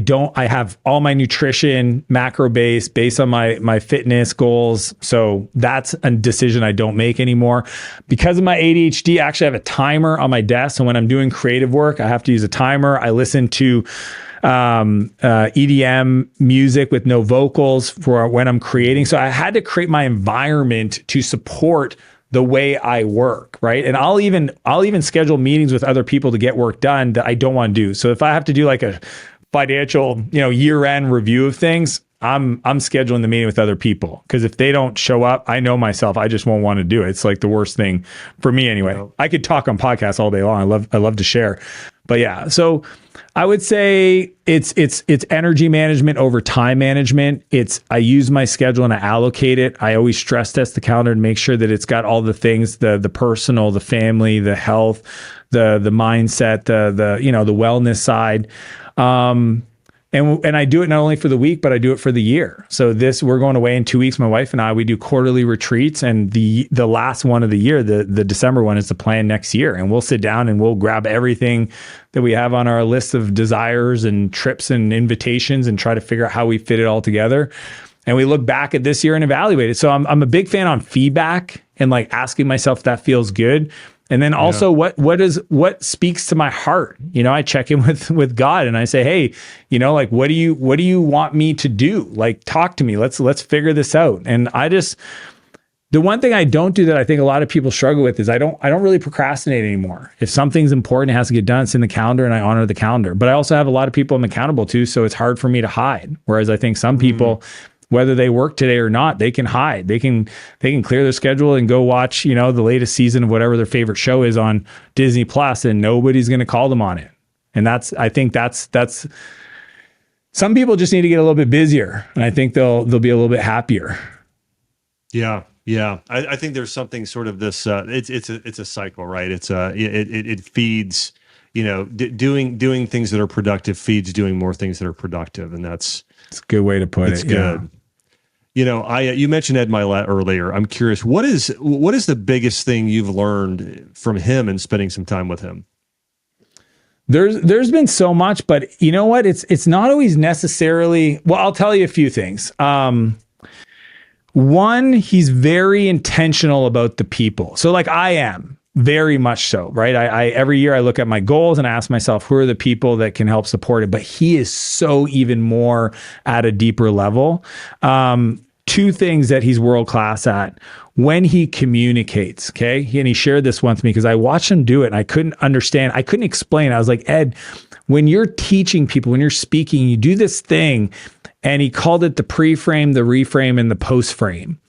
Speaker 2: have all my nutrition macro based on my fitness goals. So that's a decision I don't make anymore. Because of my ADHD, I actually have a timer on my desk. So when I'm doing creative work, I have to use a timer. I listen to EDM music with no vocals for when I'm creating. So I had to create my environment to support the way I work, right? And I'll even schedule meetings with other people to get work done that I don't want to do. So if I have to do like a financial, year-end review of things, I'm scheduling the meeting with other people, because if they don't show up, I know myself, I just won't want to do it. It's like the worst thing for me anyway. I could talk on podcasts all day long. I love to share. But yeah, so I would say it's energy management over time management. I use my schedule and I allocate it. I always stress test the calendar to make sure that it's got all the things, the personal, the family, the health, the mindset, the wellness side. And I do it not only for the week, but I do it for the year. So we're going away in 2 weeks. My wife and I, we do quarterly retreats, and the last one of the year, the December one, is the plan next year. And we'll sit down and we'll grab everything that we have on our list of desires and trips and invitations and try to figure out how we fit it all together. And we look back at this year and evaluate it. So I'm a big fan on feedback and like asking myself if that feels good. And then also what speaks to my heart? I check in with God and I say, hey, like, what do you want me to do? Like, talk to me. Let's figure this out. And the one thing I don't do that I think a lot of people struggle with is I don't really procrastinate anymore. If something's important, it has to get done. It's in the calendar and I honor the calendar. But I also have a lot of people I'm accountable to, so it's hard for me to hide. Whereas I think some people, whether they work today or not, they can hide. They can clear their schedule and go watch, the latest season of whatever their favorite show is on Disney Plus, and nobody's going to call them on it. And I think that's some people just need to get a little bit busier, and I think they'll be a little bit happier.
Speaker 1: Yeah. Yeah. I think there's something sort of this, it's a cycle, right? It feeds, doing things that are productive feeds doing more things that are productive. And it's
Speaker 2: a good way to put it.
Speaker 1: It's good. Yeah. You mentioned Ed Milet earlier. I'm curious, what is the biggest thing you've learned from him and spending some time with him?
Speaker 2: There's been so much, but you know what? It's not always necessarily, well, I'll tell you a few things. One, he's very intentional about the people. So like I am very much so, right? I every year I look at my goals and I ask myself, who are the people that can help support it? But he is so even more at a deeper level. Two things that he's world-class at: when he communicates, okay? And he shared this once with me because I watched him do it and I couldn't understand. I couldn't explain. I was like, Ed, when you're teaching people, when you're speaking, you do this thing. And he called it the pre-frame, the reframe, and the post-frame.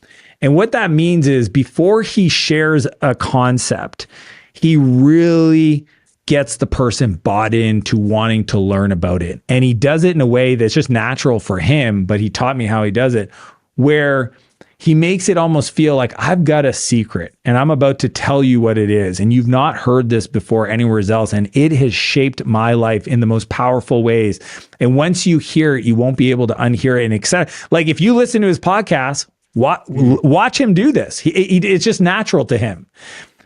Speaker 2: And what that means is before he shares a concept, he really gets the person bought into wanting to learn about it. And he does it in a way that's just natural for him, but he taught me how he does it, where he makes it almost feel like I've got a secret and I'm about to tell you what it is. And you've not heard this before anywhere else. And it has shaped my life in the most powerful ways. And once you hear it, you won't be able to unhear it and accept. Like if you listen to his podcast, watch him do this. It's just natural to him.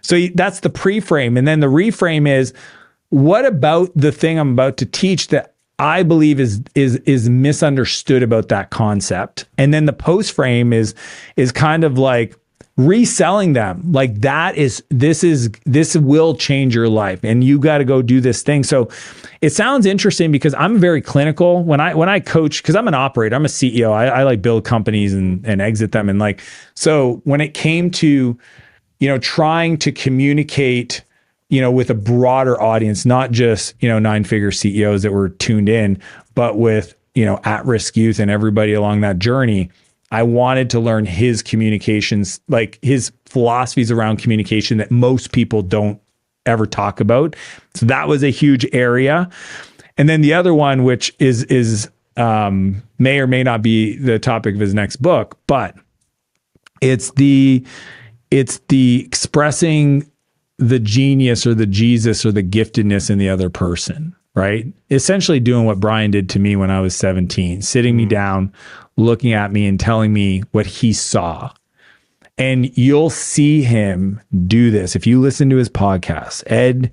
Speaker 2: So that's the pre-frame. And then the reframe is, what about the thing I'm about to teach that I believe is misunderstood about that concept. And then the post frame is kind of like reselling them. Like this will change your life and you got to go do this thing. So it sounds interesting because I'm very clinical when I coach, because I'm an operator, I'm a CEO. I like build companies and exit them. And like, so when it came to, trying to communicate, with a broader audience, not just, 9-figure CEOs that were tuned in, but with, at-risk youth and everybody along that journey, I wanted to learn his communications, like his philosophies around communication that most people don't ever talk about. So that was a huge area. And then the other one, which is may or may not be the topic of his next book, but it's the expressing the genius or the Jesus or the giftedness in the other person, right? Essentially doing what Brian did to me when I was 17, sitting me down, looking at me and telling me what he saw. And you'll see him do this. If you listen to his podcast, Ed,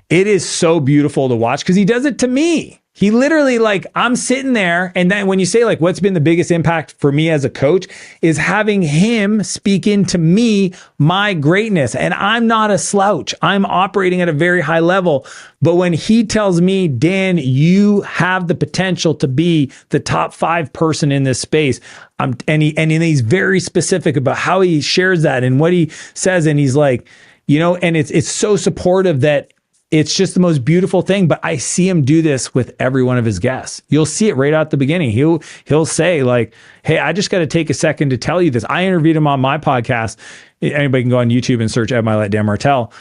Speaker 2: it is so beautiful to watch because he does it to me. He literally, like, I'm sitting there. And then when you say, like, what's been the biggest impact for me as a coach is having him speak into me, my greatness. And I'm not a slouch. I'm operating at a very high level. But when he tells me, Dan, you have the potential to be the top 5 person in this space. And he's very specific about how he shares that and what he says. And he's like, and it's so supportive that it's just the most beautiful thing. But I see him do this with every one of his guests. You'll see it right out the beginning. He'll say like, hey, I just got to take a second to tell you this. I interviewed him on my podcast. Anybody can go on YouTube and search Axe and Dan Martell.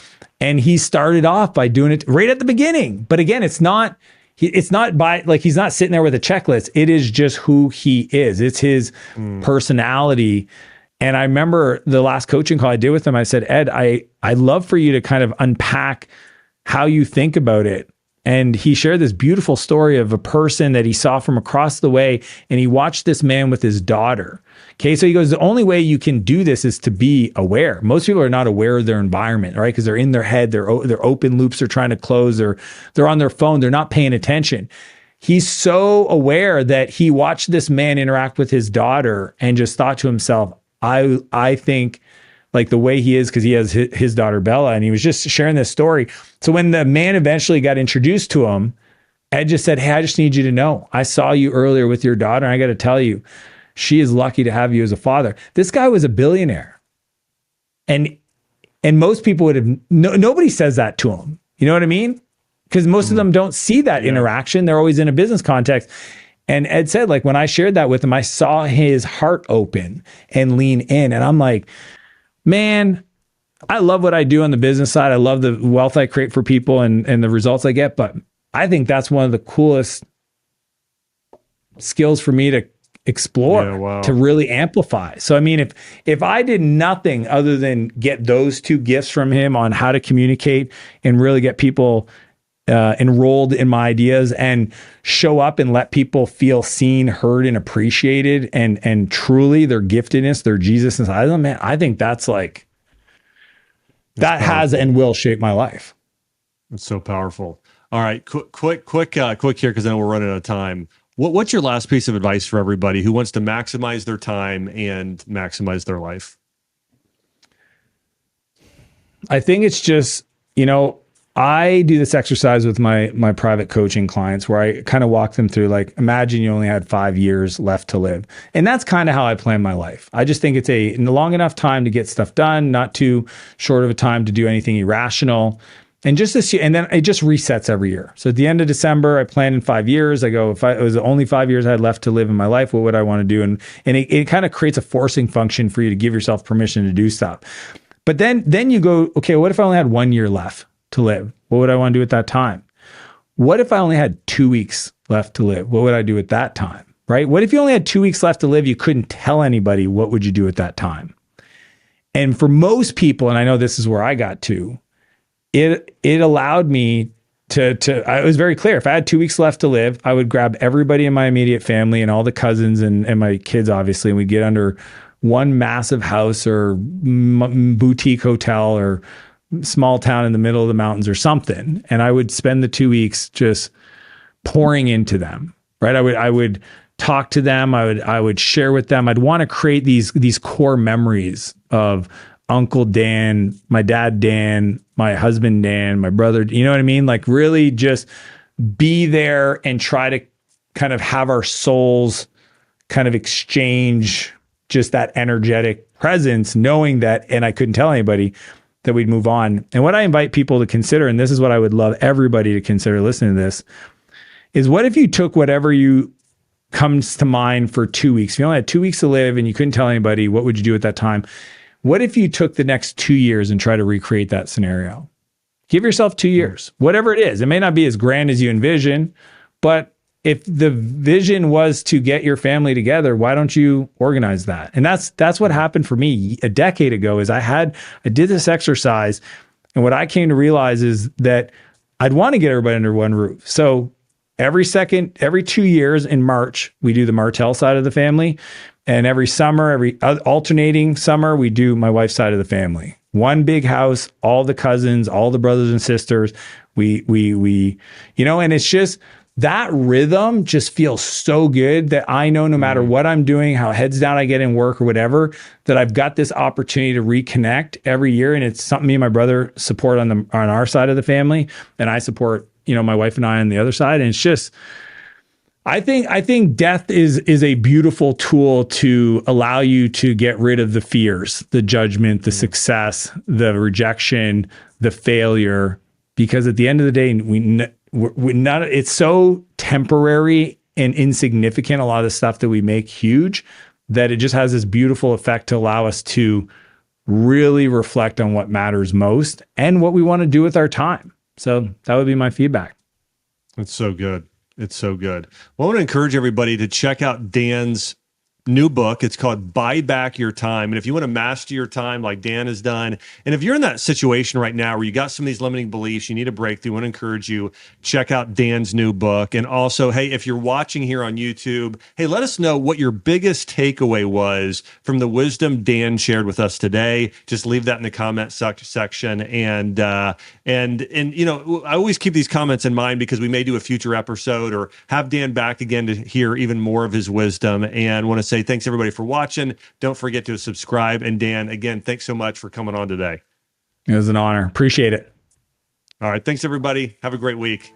Speaker 2: And he started off by doing it right at the beginning. But again, it's not by like, he's not sitting there with a checklist. It is just who he is. It's his personality. And I remember the last coaching call I did with him, I said, Ed, I'd love for you to kind of unpack how you think about it. And he shared this beautiful story of a person that he saw from across the way, and he watched this man with his daughter. Okay, so he goes, the only way you can do this is to be aware. Most people are not aware of their environment, right? Because they're in their head, they're open loops are trying to close, they're on their phone, they're not paying attention. He's so aware that he watched this man interact with his daughter and just thought to himself, I think like the way he is, because he has his daughter Bella, and he was just sharing this story. So when the man eventually got introduced to him, Ed just said, hey, I just need you to know, I saw you earlier with your daughter, and I got to tell you, she is lucky to have you as a father. This guy was a billionaire. And most people would have, nobody says that to him. You know what I mean? Because most of them don't see that interaction. They're always in a business context. And Ed said, like, when I shared that with him, I saw his heart open and lean in. And I'm like, man, I love what I do on the business side. I love the wealth I create for people and the results I get. But I think that's one of the coolest skills for me to explore, to really amplify. So, I mean, if I did nothing other than get those 2 gifts from him on how to communicate and really get people enrolled in my ideas and show up and let people feel seen, heard, and appreciated, and truly their giftedness, their Jesus inside them, man, I think that's like, that has and will shape my life.
Speaker 1: It's so powerful. All right, quick here, because then we're running out of time. What's your last piece of advice for everybody who wants to maximize their time and maximize their life?
Speaker 2: I think it's just, I do this exercise with my private coaching clients where I kind of walk them through, like, imagine you only had 5 years left to live. And that's kind of how I plan my life. I just think it's a long enough time to get stuff done, not too short of a time to do anything irrational. And just this year, and then it just resets every year. So at the end of December, I plan in 5 years. I go, if it was only 5 years I had left to live in my life, what would I want to do? And it kind of creates a forcing function for you to give yourself permission to do stuff. But then you go, okay, what if I only had 1 year left to live? What would I want to do at that time? What if I only had 2 weeks left to live? What would I do at that time? Right? What if you only had 2 weeks left to live? You couldn't tell anybody. What would you do at that time? And for most people, and I know this is where I got to, it allowed me to I was very clear. If I had 2 weeks left to live, I would grab everybody in my immediate family and all the cousins and my kids, obviously, and we'd get under one massive house or boutique hotel or small town in the middle of the mountains or something. And I would spend the 2 weeks just pouring into them, right? I would talk to them. I would share with them. I'd want to create these core memories of Uncle Dan, my dad Dan, my husband Dan, my brother. You know what I mean? Like really just be there and try to kind of have our souls kind of exchange just that energetic presence, knowing that, and I couldn't tell anybody that we'd move on. And what I invite people to consider, and this is what I would love everybody to consider listening to this, is what if you took whatever you comes to mind for 2 weeks? If you only had 2 weeks to live and you couldn't tell anybody, what would you do at that time? What if you took the next 2 years and try to recreate that scenario? Give yourself 2 years, whatever it is. It may not be as grand as you envision, but if the vision was to get your family together, why don't you organize that? And that's what happened for me a decade ago. Is I did this exercise, and what I came to realize is that I'd want to get everybody under one roof. So every 2 years in March, we do the Martell side of the family, and every summer, every alternating summer, we do my wife's side of the family. One big house, all the cousins, all the brothers and sisters. We and it's just. That rhythm just feels so good that I know no matter what I'm doing, how heads down I get in work or whatever, that I've got this opportunity to reconnect every year. And it's something me and my brother support on our side of the family. And I support, my wife and I on the other side. And it's just, I think death is a beautiful tool to allow you to get rid of the fears, the judgment, the success, the rejection, the failure, because at the end of the day, it's so temporary and insignificant, a lot of the stuff that we make huge, that it just has this beautiful effect to allow us to really reflect on what matters most and what we want to do with our time. So that would be my feedback.
Speaker 1: It's so good. It's so good. Well, I want to encourage everybody to check out Dan's new book. It's called Buy Back Your Time. And if you want to master your time like Dan has done, and if you're in that situation right now where you got some of these limiting beliefs, you need a breakthrough, I want to encourage you, check out Dan's new book. And also, hey, if you're watching here on YouTube, hey, let us know what your biggest takeaway was from the wisdom Dan shared with us today. Just leave that in the comment section. And I always keep these comments in mind because we may do a future episode or have Dan back again to hear even more of his wisdom. And want to say thanks everybody for watching. Don't forget to subscribe. And Dan, again, thanks so much for coming on today.
Speaker 2: It was an honor. Appreciate it.
Speaker 1: All right. Thanks everybody. Have a great week.